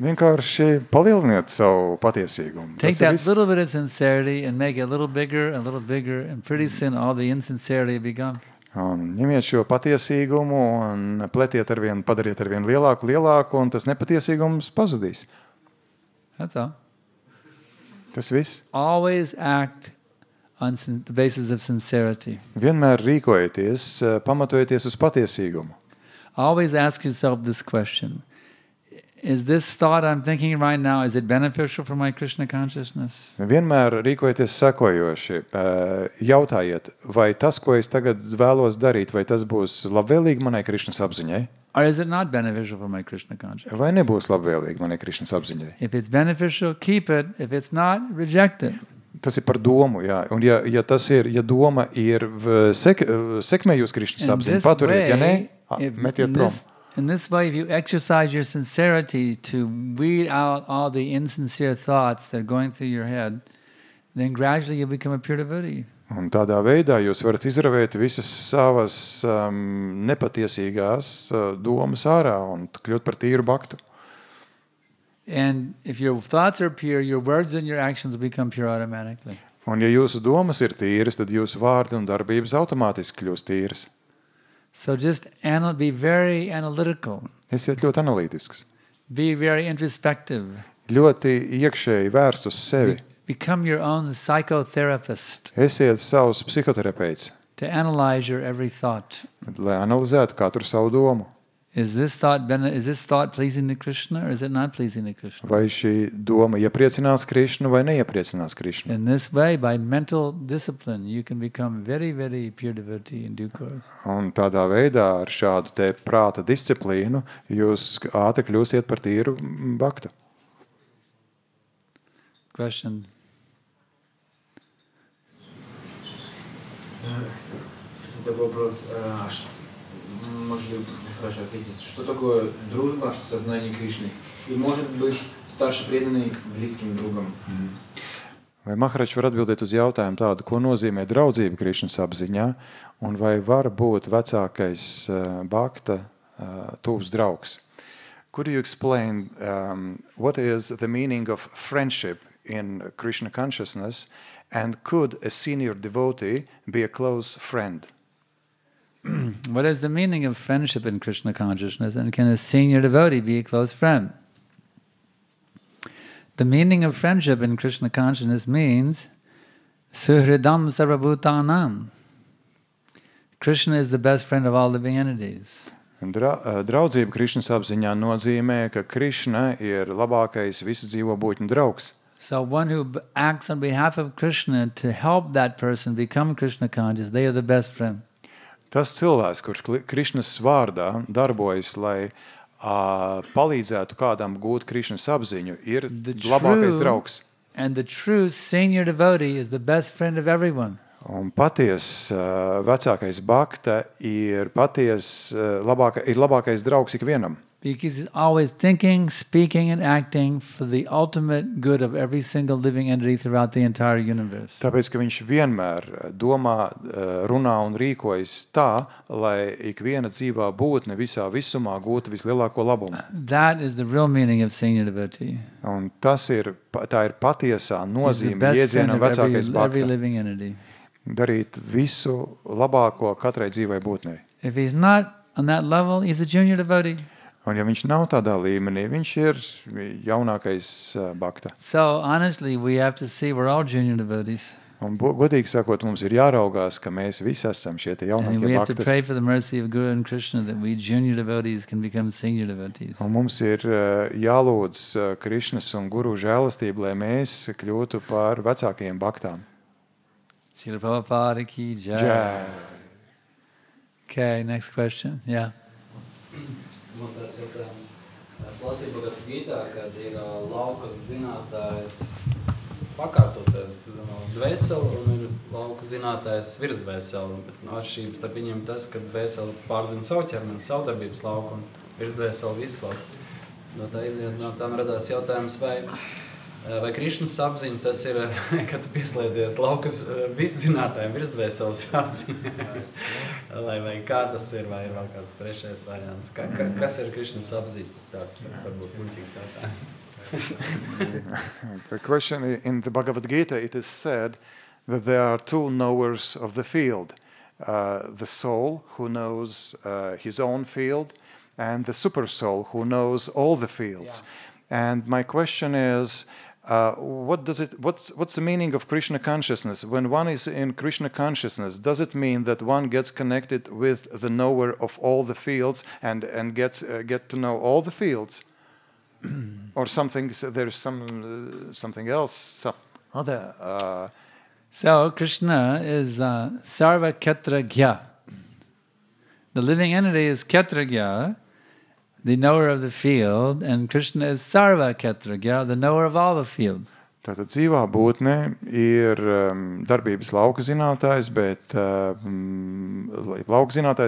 Vienkārši palieliniet savu patiesīgumu. Take Tas ir that viss. little bit of sincerity and make it a little bigger, and pretty soon all the insincerity will be gone. Un ņemiet šo patiesīgumu un padariet arvien lielāku, un tas nepatiesīgums pazudīs. That's all. Tas viss. Always act on the basis of sincerity. Vienmēr rīkojieties, pamatojieties uz patiesīgumu. Always ask yourself this question. Is this thought I'm thinking right now, is it beneficial for my Krishna consciousness? Vienmēr rīkojieties sekojoši. Jautājiet, vai tas, ko es tagad vēlos darīt, vai tas būs labvēlīgi manai Krišnas apziņai? Or is it not beneficial for my Krishna consciousness? Vai nebūs labvēlīgi manai Krišnas apziņai? If it's beneficial, keep it. If it's not, reject it. Tas ir par domu, jā. Un ja doma ir sekmējus Krišnas apziņu, paturiet, ja ne, metiet prom. In this way, if you exercise your sincerity to weed out all the insincere thoughts that are going through your head, then gradually you'll become a pure devotee. Un tādā veidā jūs varat izravēt visas savas nepatiesīgās domas ārā un kļūt par tīru baktu. And if your thoughts are pure, your words and your actions become pure automatically. Un ja jūsu domas ir tīras, tad jūsu vārdi un darbības automātiski kļūst tīras. So just be very analytical. Esiet ļoti analītisks. Be very introspective. Ļoti iekšēji vērst uz sevi. Become your own psychotherapist. Esiet savs psihoterapeits. To analyze your every thought. Lai analizētu katru savu domu. Is this thought pleasing to Krishna or is it not pleasing to Krishna? Vai šī doma iepriecinās Krišnu vai neiepriecinās Krišnu? In this way, by mental discipline, you can become very, very pure devotee in due course. Un tādā veidā ar šādu te prāta disciplīnu jūs ātri kļūsiet par tīru baktu. Question. Такой вопрос, может ли хорошо ответить, что такое дружба в сознании Кришны? И может быть старший преданный близким другом? Vai Maharač var atbildēt uz jautājumu tādu, ko nozīmē draudzība Krišnas apziņā, un vai var būt vecākais bhakta tuvs draugs? Could you explain what is the meaning of friendship in Krishna consciousness, and could a senior devotee be a close friend? What is the meaning of friendship in Krishna consciousness, and can a senior devotee be a close friend? The meaning of friendship in Krishna consciousness means Suhridam Sarvabhutanam. Krishna is the best friend of all living entities. Draudzība Krišnas apziņā nozīmē, ka Krišna ir labākais visu dzīvo būtņu draugs. So one who acts on behalf of Krishna to help that person become Krishna conscious, they are the best friend. Tas cilvēks, kurš Krišnas vārdā darbojas, lai palīdzētu kādam gūt Krišnas apziņu, ir labākais draugs. And the true senior devotee is the best friend of everyone. Un paties vecākais bhakta ir labākais draugs ikvienam. Because he's always thinking, speaking, and acting for the ultimate good of every single living entity throughout the entire universe. Tāpēc, ka viņš vienmēr domā, runā un rīkojas tā, lai ikviena dzīvā būtne visā visumā gūtu vislielāko labumu. That is the real meaning of senior devotee. Un tā ir patiesā nozīme iedzienam vecākais bhakta. Darīt visu labāko katrai dzīvai būtnei. If he's not on that level, he's a junior devotee. Un ja viņš nav tādā līmenī, viņš ir jaunākais bhakta. So honestly, we have to see we're all junior devotees. Un godīgi sakot, mums ir jāraugās, ka mēs visi esam šie te jaunākie bhaktas. And we have to bhaktas. pray for the mercy of Guru and Krishna that we junior devotees can become senior devotees. Un mums ir jālūdz Krišnas un Guru žēlastību, lai mēs kļūtu par vecākajiem bhaktām. Srila Prabhupada ki jai. Okay, next question. Yeah. Man tāds jautājums. Es lasīju Bhagavad Gītā, kad ir laukas zinātājs pakārtoties dvēseli un ir lauku zinātājs virsdvēseli. Bet atšķirības starp viņiem tas, ka dvēseli pārzina savu ķermeni, savu darbības lauku un virsdvēseli visu lauku. No tā iziet, no tām radās jautājums, vai Krišnas apziņa tas ir, kad tu pieslēdzies laukas viszinātājiem virsdvēseles apziņa? Vai kā tas ir, vai ir vēl kāds trešais variants? Kas ir Krišnas apziņa? Tāds varbūt muļķīgs jautājums. The question in the Bhagavad Gita, it is said that there are two knowers of the field. The soul who knows his own field and the super soul who knows all the fields. Yeah. And my question is, what's the meaning of Krishna consciousness? When one is in Krishna consciousness, does it mean that one gets connected with the knower of all the fields and get to know all the fields? Or something, there's something else, some other... So Krishna is Sarva Ketragya. The living entity is Ketragya, the knower of the field, and Krishna is Sarva Ketragya, the knower of all the fields. Tātad dzīvā būtne ir darbības lauka zinātājs,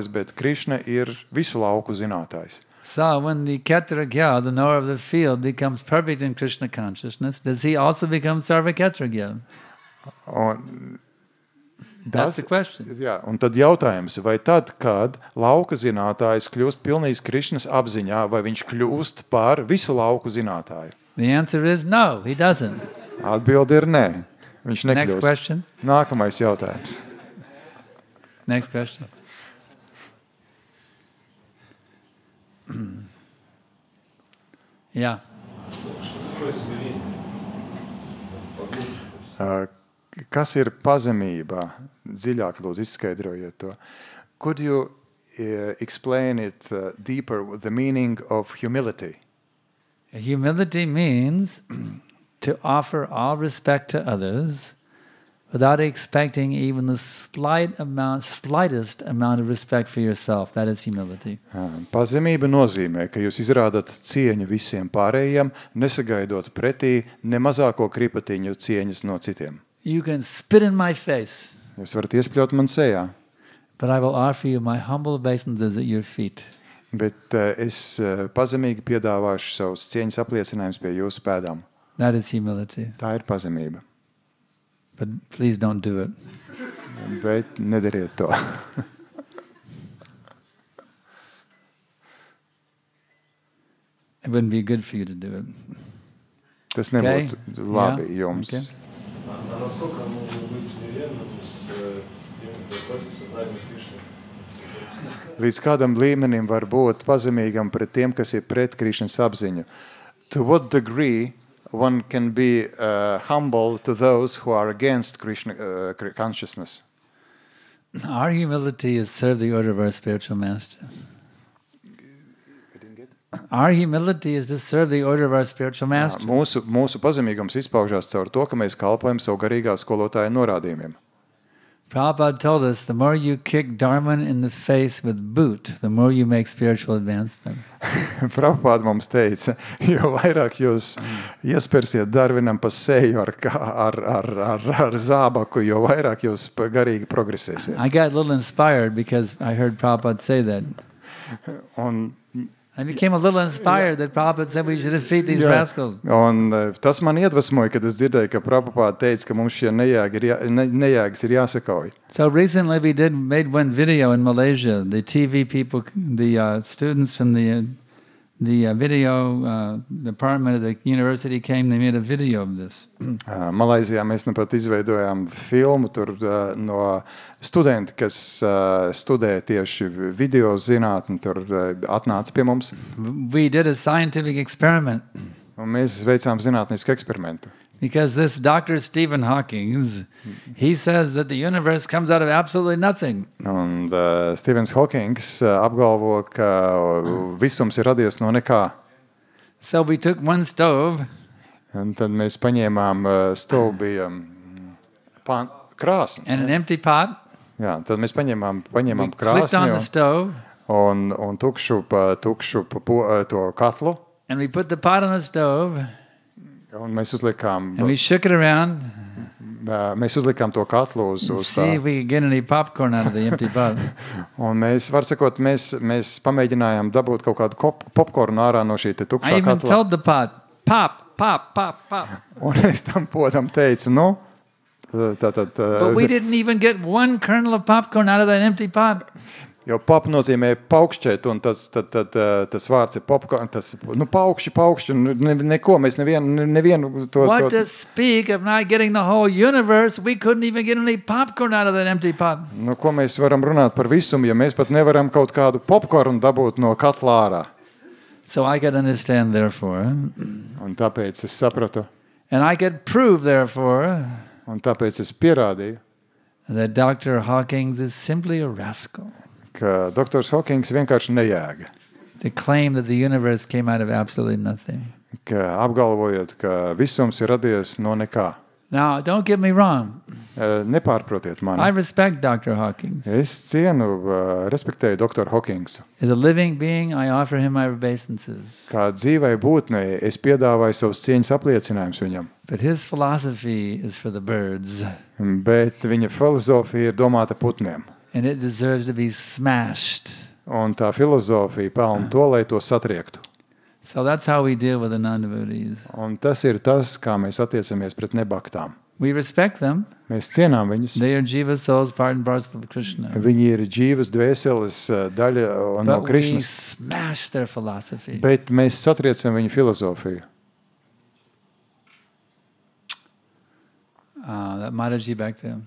bet Krishna ir visu lauku zinātājs. So when the Ketragya, the knower of the field, becomes perfect in Krishna consciousness, does he also become Sarva Ketragya? That's the question. Jā, un tad jautājums, vai tad, kad lauka zinātājs kļūst pilnīgs Krišnas apziņā, vai viņš kļūst par visu lauku zinātāju? The answer is no, he doesn't. Atbilde ir nē. Viņš Next nekļūst. question. Nākamais jautājums. Next question. Yeah. Kas ir pazemība? Dziļāk lūdzu izskaidrojiet to. Could you explain it deeper, the meaning of humility? Humility means to offer all respect to others without expecting even the slightest amount of respect for yourself. That is humility. Pazemība nozīmē, ka jūs izrādat cieņu visiem pārējiem, nesagaidot pretī ne mazāko kripatiņu cieņas no citiem. You can spit in my face, Jūs varat iespļaut man sejā, but I will offer you my humble obeisances at your feet. bet es pazemīgi piedāvāšu savus cieņas apliecinājumus pie jūsu pēdām. That is humility. Tā ir pazemība. But please don't do it. Bet nedariet to. It wouldn't be good for you to do it. Tas nebūtu labi Jā. jums. Okay. А насколько нужно быть смиренным с тем, кто против сознания Кришны? Līdz kādam līmenim var būt pazemīgam pret tiem, kas ir pret Krišnas apziņu. To what degree one can be humble to those who are against Krishna consciousness? Our humility is serve the order of our spiritual master. Our humility is to serve the order of our spiritual master. Mūsu pazemīgums izpaužās caur to, ka mēs kalpojam savu garīgā skolotāja norādījumiem. Prabhupada told us, the more you kick Dharman in the face with boot, the more you make spiritual advancement. Prabhupada mums teica, jo vairāk jūs iespērsiet Darvinam pa seju ar zābaku, jo vairāk jūs garīgi progresēsiet. I got a little inspired because I heard Prabhupada say that. Un, I became a little inspired that Prabhupada said we should defeat these rascals. Un tas man iedvesmoja, kad es dzirdēju, ka Prabhupada teica, ka mums šie nejēgas ir jāsakauj. So recently we made one video in Malaysia. The TV people, the students from the video department of the university came. They made a video of this. Malaizijā mēs nu pat izveidojām filmu tur no studenti, kas studē tieši video zinātni, tur atnāca pie mums. We did a scientific experiment. Un mēs veicām zinātnisku eksperimentu. Because this Dr. Stephen Hawking, he says that the universe comes out of absolutely nothing. Un Stevens Hawkings apgalvo, ka visums ir radies no nekā. So we took one stove. Un tad mēs paņēmām stovu bija krāsnes. And an empty pot. Jā, tad mēs paņēmām We clicked on the krāsni stove. un tukšu to katlu. And we put the pot on the stove. Un mēs uzlikām, And we shook it around. To katlu uz See tā. if we could get any popcorn out of the empty pot. Un mēs, var sakot, mēs pamēģinājām dabūt kaut kādu popkornu ārā no šī te I tukšā even katla. told the pot, pop, pop, pop, pop. Un es tam podam teicu, nu, But we didn't even get one kernel of popcorn out of that empty pot. jo pop nozīmē paukšķēt, un tas vārds ir popkorn, tas, nu, paukšķi, neko, mēs nevienu to... What to speak of not getting the whole universe? We couldn't even get any popcorn out of that empty pot. Nu, ko mēs varam runāt par visumu, ja mēs pat nevaram kaut kādu popkornu dabūt no katla ārā? So I could understand, therefore, Un tāpēc es sapratu, and I could prove, therefore, un tāpēc es pierādīju, that Dr. Hawkins is simply a rascal. ka doktors Hawkings vienkārši nejēga. To claim that the universe came out of absolutely nothing. Ka apgalvojot, ka visums ir radies no nekā. Now, don't get me wrong. Nepārprotiet I mani. respect Dr. Hawkins. Es cienu, respektēju doktoru Hawkingsu. As a living being, I offer him my obeisances. Kā dzīvai būtnei, es piedāvāju savus cieņas apliecinājumus viņam. But his philosophy is for the birds, Bet viņa filozofija ir domāta putniem. and it deserves to be smashed. Un tā filozofija pelna to, lai to satriektu. So that's how we deal with the non-devotees. Un tas ir tas, kā mēs attiecamies pret nebaktām. We respect them. Mēs cienām viņus. They are jiva souls, part and parcel of Krishna. Viņi ir dzīves dvēseles daļa no But we Krišnas. smash their philosophy. Bet mēs satriecam viņu filozofiju. Mataji, back to him.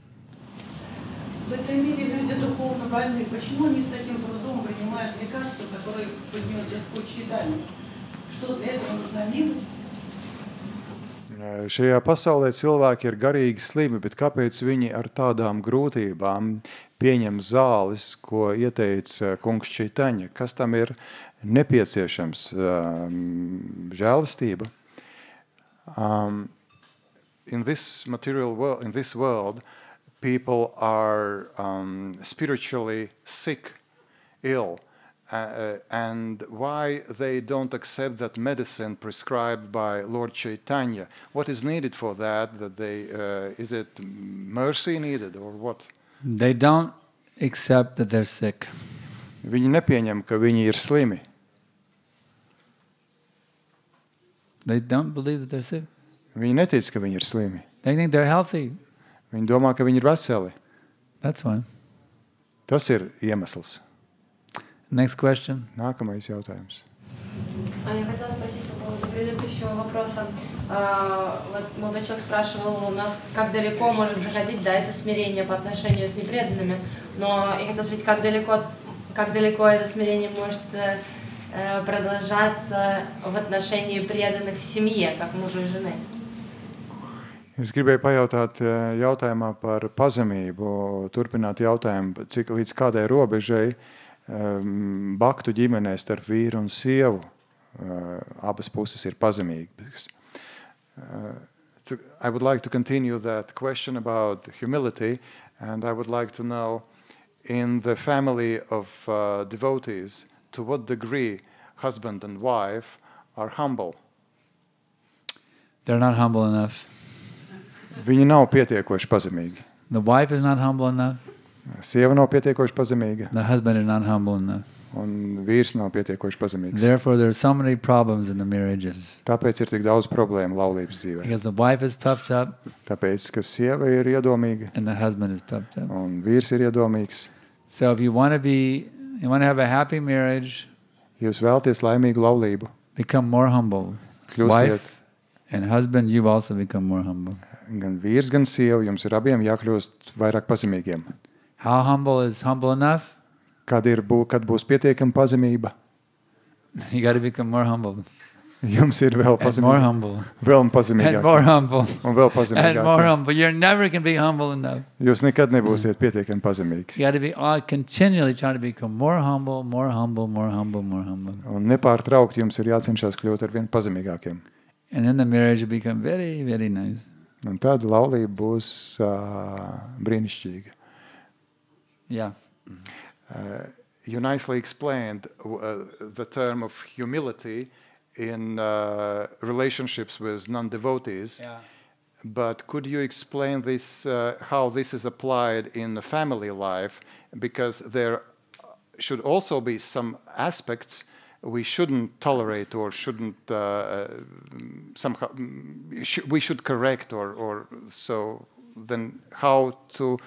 В этой мире люди духовно больны. Почему они с таким трудом принимают лекарства, которые поднимут детскую читание? Что для этого нужна милость? Šajā pasaulē cilvēki ir garīgi slimi, bet kāpēc viņi ar tādām grūtībām pieņem zāles, ko ieteica kungs Čaitaņa? Kas tam ir nepieciešams? Žēlastība. In this material world, in this world, people are spiritually sick, ill, and why they don't accept that medicine prescribed by Lord Chaitanya? What is needed for that? That they is it mercy needed or what? They don't accept that they're sick. Viņi nepieņem, ka viņi ir slimi. They don't believe that they're sick. Viņi netic, ka viņi ir slimi. They think they're healthy. Viņi domā, ka viņi ir veseli. That's why. Tas ir iemesls. Next question. Nākamais jautājums. Я хотела спросить по поводу предыдущего вопроса. Вот молодой человек спрашивал у нас, как далеко может заходить, да, это смирение по отношению с непреданными. Но я хотела спросить, как далеко это смирение может продолжаться в отношении преданных в семье, как мужа и жены. Es gribēju pajautāt jautājumā par pazemību, turpināt jautājumu, cik līdz kādai robežai baktu ģimenē starp vīru un sievu abas puses ir pazemīgas. I would like to continue that question about humility, and I would like to know, in the family of devotees, to what degree husband and wife are humble? They're not humble enough. Viņi nav pietiekoši pazemīgi. The wife is not humble enough. Sieva nav pietiekoši pazemīga. The husband is not humble enough. Un vīrs nav pietiekoši pazemīgs. Therefore, there are so many problems in the marriages. Tāpēc ir tik daudz problēmu laulības dzīvē. Because the wife is puffed up. Tāpēc, ka sieva ir iedomīga. And the husband is puffed up. Un vīrs ir iedomīgs. So if you want to have a happy marriage, Jūs vēlaties laimīgu laulību. Become more humble. Kļūstiet. Wife and husband, you also become more humble. Gan vīrs, gan sieva, jums ir abiem jākļūst vairāk pazemīgiem. How humble is humble enough? Kad būs pietiekama pazemība? You got to become more humble. Jums ir vēl And more humble. Vēl pazemīgāk. And more humble. Un vēl pazemīgāk. And more humble. You're never going to be humble enough. Jūs nekad nebūsiet pietiekami pazemīgs. You got to be continually trying to become more humble, more humble, more humble, more humble. Un nepārtraukti jums ir jācenšas kļūt ar vien pazemīgākiem. And then the marriage will become very, very nice. Un tad laulība būs brīnišķīga. Yeah. You nicely explained the term of humility in relationships with non-devotees. Yeah. But could you explain this, how this is applied in the family life? Because there should also be some aspects we shouldn't tolerate or shouldn't somehow we should correct or so. Then how to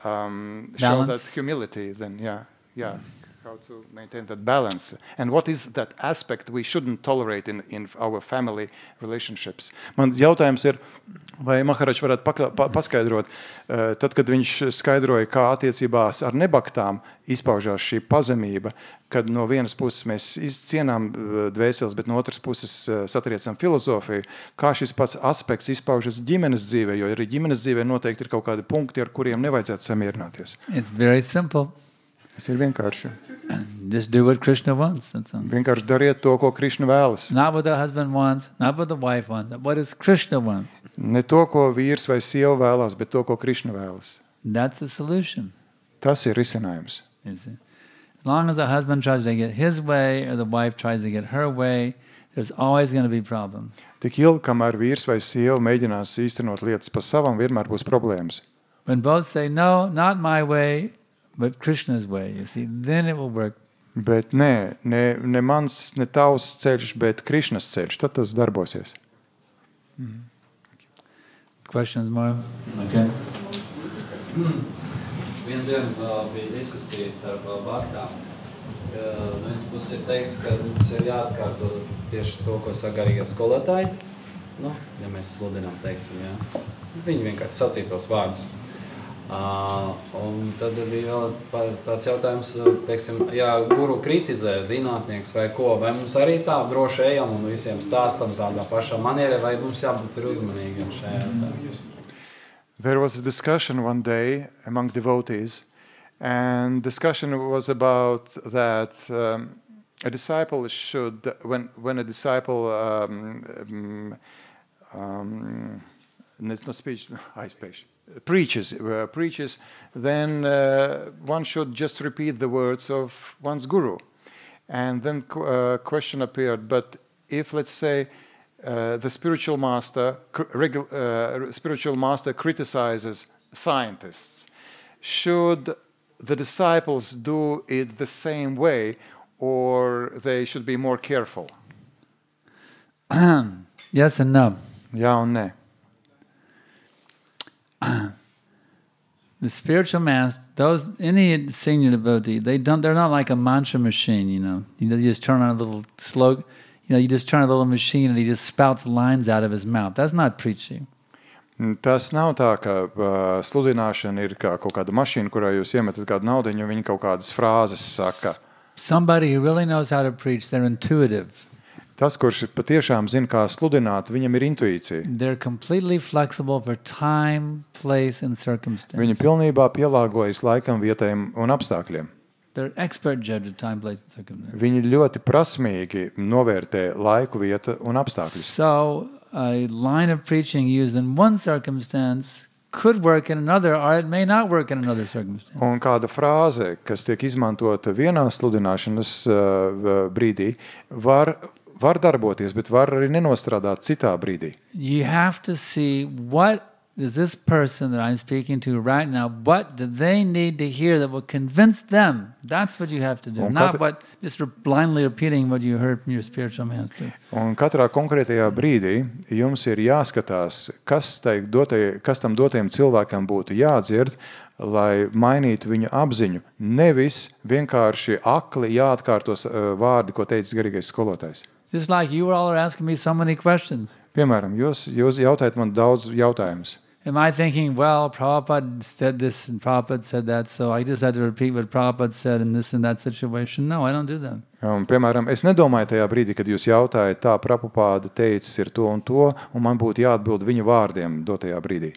show that humility? Then how to maintain that balance, and what is that aspect we shouldn't tolerate in our family relationships? Man jautājums ir, vai Maharač varētu paskaidrot, tad, kad viņš skaidroja, kā attiecībās ar nebaktām izpaužās šī pazemība, kad no vienas puses mēs cienām dvēseles, bet no otras puses satriecam filozofiju, kā šis pats aspekts izpaužas ģimenes dzīvē, jo arī ģimenes dzīvē noteikti ir kaut kādi punkti, ar kuriem nevajadzētu samierināties. It's very simple. Tas ir vienkārši. Just do what Krishna wants. That's all. Vienkārši dariet to, ko Krishna vēlas. Not what the husband wants, not what the wife wants. What does Krishna want? Ne to, ko vīrs vai sieva vēlas, bet to, ko Krishna vēlas. That's the solution. Tas ir risinājums. You see? As long as the husband tries to get his way or the wife tries to get her way, there's always going to be problems. Tik ilgi, kamēr vīrs vai sieva mēģinās īstenot lietas pa savam, vienmēr būs problēmas. When both say, no, not my way, but Krishna's way, you see, then it will work. Bet ne mans, ne tavs ceļš, bet Krishnas ceļš, tad tas darbosies. Questions more? Okay. Vienu dienu bija diskusija starp baktām. No vienas puses ir teikts, ka mums ir jāatkārto tieši to, ko saka garīgie skolotāji. Nu, ja mēs sludinām, teiksim, jā. Viņi vienkārši sacīja tos vārdus. Un tad bija vēl tāds jautājums, teiksim, ja guru kritizē zinātnieks vai ko, vai mums arī tā droši ejam un visiem stāstam tādā pašā manierē, vai mums jābūt ir uzmanīgiem šajā jautājumā? There was a discussion one day among devotees, and discussion was about that a disciple should, when a disciple preaches, then one should just repeat the words of one's guru. And then a question appeared, but if, let's say, the spiritual master criticizes scientists, should the disciples do it the same way, or they should be more careful? Yes and no. Jā un nē. The spiritual master, any senior devotee, they're not like a mantra machine, you just turn on a little slogan, you just turn a little machine and he just spouts lines out of his mouth. That's not preaching. Tas nav tā, ka sludināšana ir kā kaut kāda mašīna, kurā jūs iemetat kādu naudiņu, un viņi kaut kādas frāzes saka. Somebody who really knows how to preach, they're intuitive. Tas, kurš patiešām zina, kā sludināt, viņam ir intuīcija. They're completely flexible for time, place, and circumstance. Viņi pilnībā pielāgojas laikam, vietajam un apstākļiem. They're expert judge of time, place, and circumstance. Viņi ļoti prasmīgi novērtē laiku, vietu un apstākļus. So, a line of preaching used in one circumstance could work in another, or it may not work in another circumstance. Un kāda frāze, kas tiek izmantota vienā sludināšanas brīdī, var darboties, bet var arī nenostrādāt citā brīdī. You have to see what is this person that I'm speaking to right now, what do they need to hear that will convince them? That's what you have to do, not what just blindly repeating what you heard from your spiritual master. Un katrā konkrētajā brīdī jums ir jāskatās, kas tam dotajam cilvēkam būtu jādzird, lai mainītu viņu apziņu. Nevis vienkārši akli jāatkārtos vārdi, ko teicis garīgais skolotājs. Just like you all are asking me so many questions. Piemēram, jūs jautājat man daudz jautājumus. Am I thinking, well, Prabhupada said this and Prabhupada said that, so I just had to repeat what Prabhupada said in this and that situation? No, I don't do that. Piemēram, es nedomāju tajā brīdī, kad jūs jautājat, tā Prabhupada teicis ir to, un man būtu jāatbild viņa vārdiem dotajā brīdī.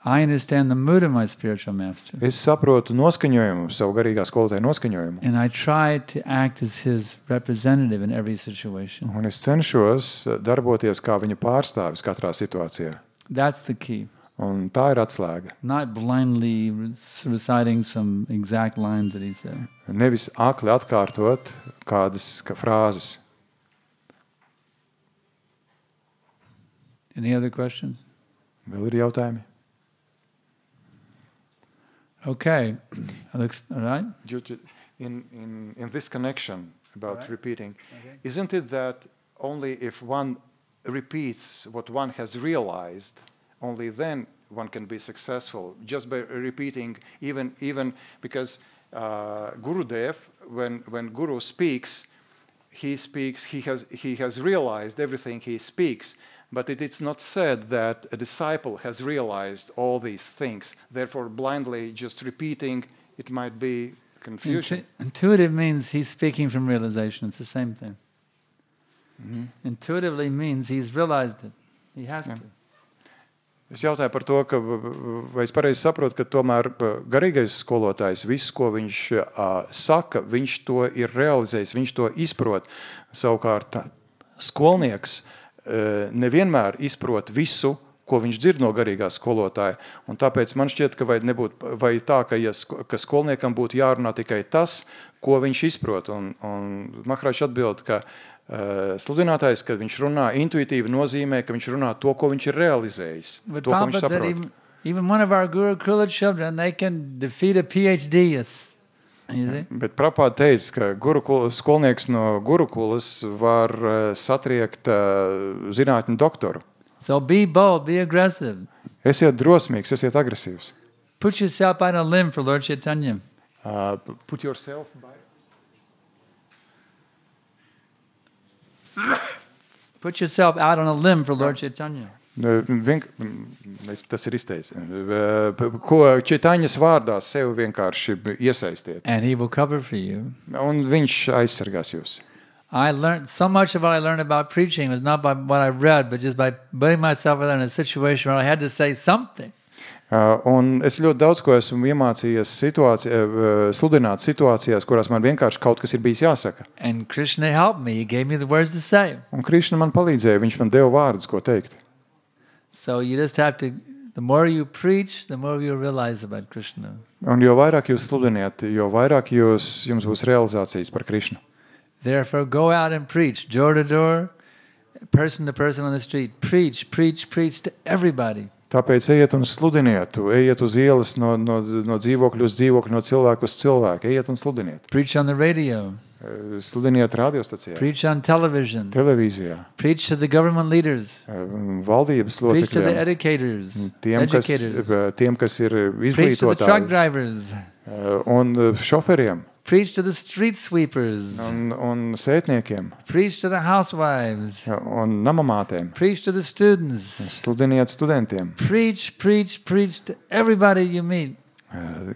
I understand the mood of my spiritual master. Es saprotu noskaņojumu, savu garīgā skolotāja noskaņojumu. And I try to act as his representative in every situation. Un es cenšos darboties kā viņa pārstāvis katrā situācijā. That's the key. Un tā ir atslēga. Not blindly reciting some exact lines that he said. Nevis akli atkārtot kādas frāzes. Any other questions? Vēl ir jautājumi? Okay, looks all right. In this connection about repeating, isn't it that only if one repeats what one has realized, only then one can be successful, just by repeating, even because Gurudev, when Guru speaks, he has realized everything he speaks. But it's not said that a disciple has realized all these things. Therefore, blindly just repeating, it might be confusion. Intuitive means he's speaking from realization. It's the same thing. Mm-hmm. Intuitively means he's realized it. He has to. Es jautāju par to, vai es pareizi saprotu, ka tomēr garīgais skolotājs, visu, ko viņš saka, viņš to ir realizējis, viņš to izprot. Savukārt skolnieks nevienmēr izprot visu, ko viņš dzird no garīgā skolotāja. Un tāpēc man šķiet, ka vai tā, ka skolniekam būtu jārunā tikai tas, ko viņš izprot. Un Maharāžs atbild, ka sludinātājs, kad viņš runā intuitīvi, nozīmē, ka viņš runā to, ko viņš ir realizējis. But to, ko viņš saprot. Even one of our Gurukula children, they can defeat a PhD. Bet Prabhupāda teica, ka skolnieks no Gurukulas var satriekt zinātņu doktoru. So be bold, be aggressive. Esiet drosmīgs, esiet agresīvs. Put yourself out on a limb for Lord Chaitanya. Put yourself by... Put yourself out on a limb for Lord Chaitanya. Tas ir izteicis. Ko Čitaņas vārdā sev vienkārši iesaistiet. And he will cover for you. Un viņš aizsargās jūs. I learned so much of what I learned about preaching was not by what I read, but just by putting myself in a situation where I had to say something. Un es ļoti daudz ko esmu iemācījies sludināt situācijās, kurās man vienkārši kaut kas ir bijis jāsaka. And Krishna helped me. He gave me the words to say. Un Krišna man palīdzēja, viņš man deva vārdus, ko teikt. So you just have to, the more you preach, the more you realize about Krishna. Un jo vairāk jūs sludiniet, jo vairāk jums būs realizācijas par Krišnu. Therefore, go out and preach, door to door, person to person on the street. Preach, preach, preach to everybody. Tāpēc ejiet un sludiniet, ejiet uz ielas no dzīvokļu uz dzīvokļu, no cilvēku uz cilvēku, ejiet un sludiniet. Preach on the radio. Sludiniet radiostacijā, Preach on television. televīzijā, Preach to the government leaders. valdības Preach to the locekļiem, educators. tiem, kas ir Preach to the truck izglītotāji drivers. un šoferiem Preach to the street sweepers. un sētniekiem Preach to the housewives. un namamātēm. Preach to the students. Sludiniet studentiem. Preach, preach, preach to everybody you meet.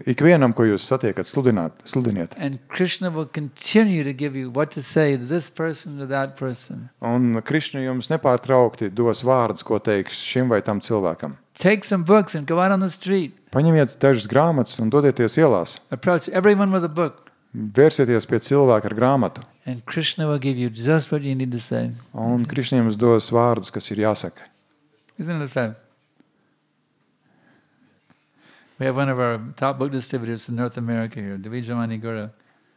Ikvienam, ko jūs satiekat, sludiniet. And Krishna will continue to give you what to say to this person, to that person. Un Krišna jums nepārtraukti dos vārdus, ko teiks šim vai tam cilvēkam. Take some books and go out on the street. Paņemiet dažas grāmatas un dodieties ielās. Approach everyone with a book. Vērsieties pie cilvēka ar grāmatu. And Krishna will give you just what you need to say. Un Krišna jums dos vārdus, kas ir jāsaka. Isn't it fun? We have one of our top book distributors in North America here, Dvijamani Gura.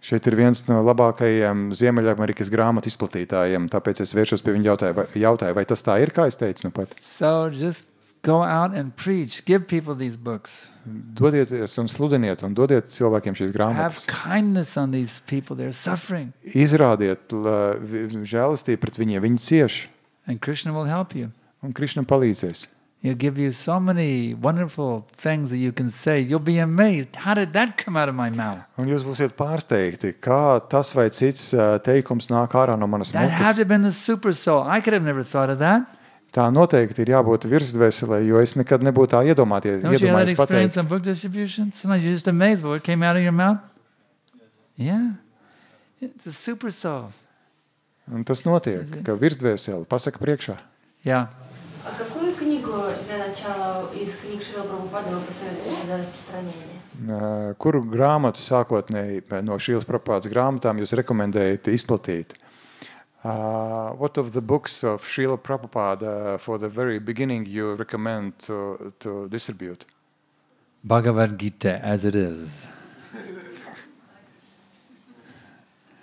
Šeit ir viens no labākajiem Ziemeļamerikas grāmatu izplatītājiem, tāpēc es vēršos pie viņa jautāju, vai tas tā ir, kā es teicu nu pat? So just go out and preach. Give people these books. Dodieties un sludiniet un dodiet cilvēkiem šīs Have grāmatas. kindness on these people. They're suffering. Izrādiet žēlastību pret viņiem, viņi cieš, And Krishna will help you. un Krišna palīdzēs. He'll give you so many wonderful things that you can say. You'll be amazed. How did that come out of my mouth? Un jūs būsiet pārsteigti, kā tas vai cits teikums nāk ārā no manas That had to mutes. have been the super soul. I could have never thought of that. Tā noteikti ir jābūt virsdvēselē, jo es nekad nebūtu tā iedomājies Don't you have that experience pateikt. on book distribution? Sometimes you're just amazed what came out of your mouth. Yeah. It's a super soul. Un tas notiek, ka virsdvēsele pasaka priekšā. Yeah. А какую книгу для начала из книг Шрила Прабхупады вы посоветуете для распространения? Kuru grāmatu sākotnēji no Šīlas Prabhupādas grāmatām jūs rekomendējat izplatīt? What of the books of Srila Prabhupada for the very beginning you recommend to distribute? Bhagavad Gita as it is.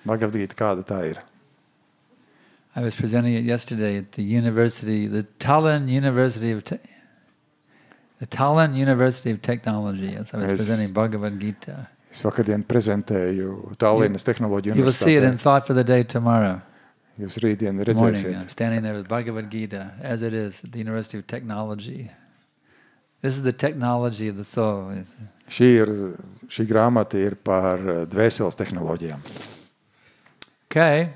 Bhagavad Gita, kāda tā ir? I was presenting it yesterday at the university, the Tallinn University of Technology. Yes, I was presenting Bhagavad Gita. Es vakardien prezentēju Tallinas Tehnoloģiju You will see it in universitātē. Thought for the Day tomorrow Jūs rītdien morning. redzēsiet. I'm standing there with Bhagavad Gita as it is at the University of Technology. This is the technology of the soul. Šī grāmata ir par dvēseles tehnoloģijām. Okay,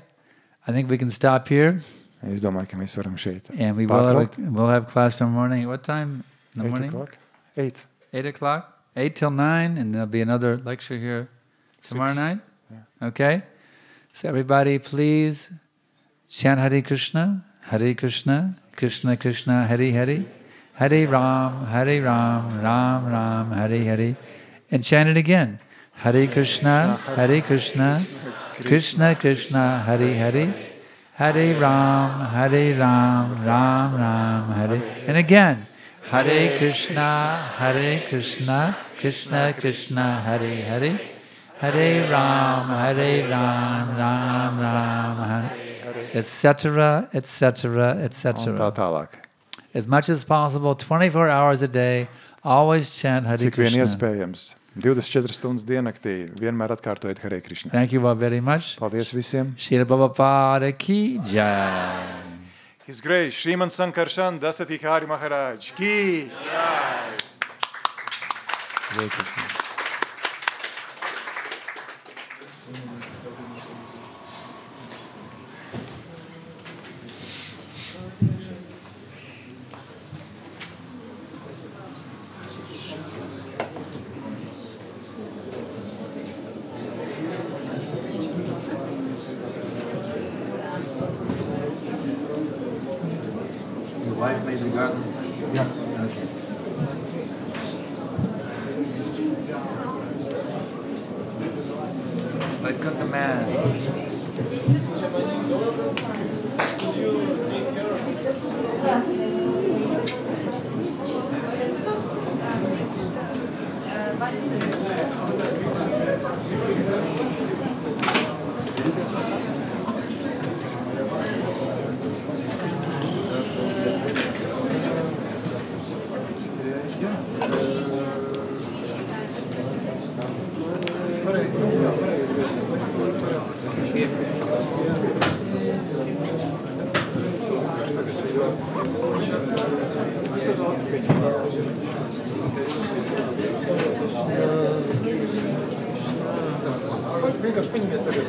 I think we can stop here, Es domāju, ka mēs varam šeit and we pārtraukt. will have class tomorrow morning. At what time in the 8 morning? o'clock? 8. 8 o'clock? 8 till 9, and there'll be another lecture here tomorrow 6. night? Okay? So everybody please chant Hare Krishna, Krishna Krishna, Hare Hare, Hare Ram, Ram Ram, Hare Hare. And chant it again. Hare Krishna, Krishna Krishna, Hare Hare, Hare Ram, Ram Ram, Hare. And again. Hare Krishna, Krishna Krishna, Hare Hare, Hare Ram, Ram Ram, Hare, etc., etc., Un tā etc. tālāk. As much as possible, 24 hours a day, always chant Hare Cik vien Krishna. iespējams. 24 stundas diennaktī vienmēr atkārtojiet Hare Krishna. Thank you all very much. Paldies visiem. Srila Prabhupada ki jai. His Grace Sriman Sankarshan Dasati Hari Maharaj ki jai. Hare Krishna. wife made the garden? Yeah. Okay. Look at the man. Vienkārši paņemiet tagad.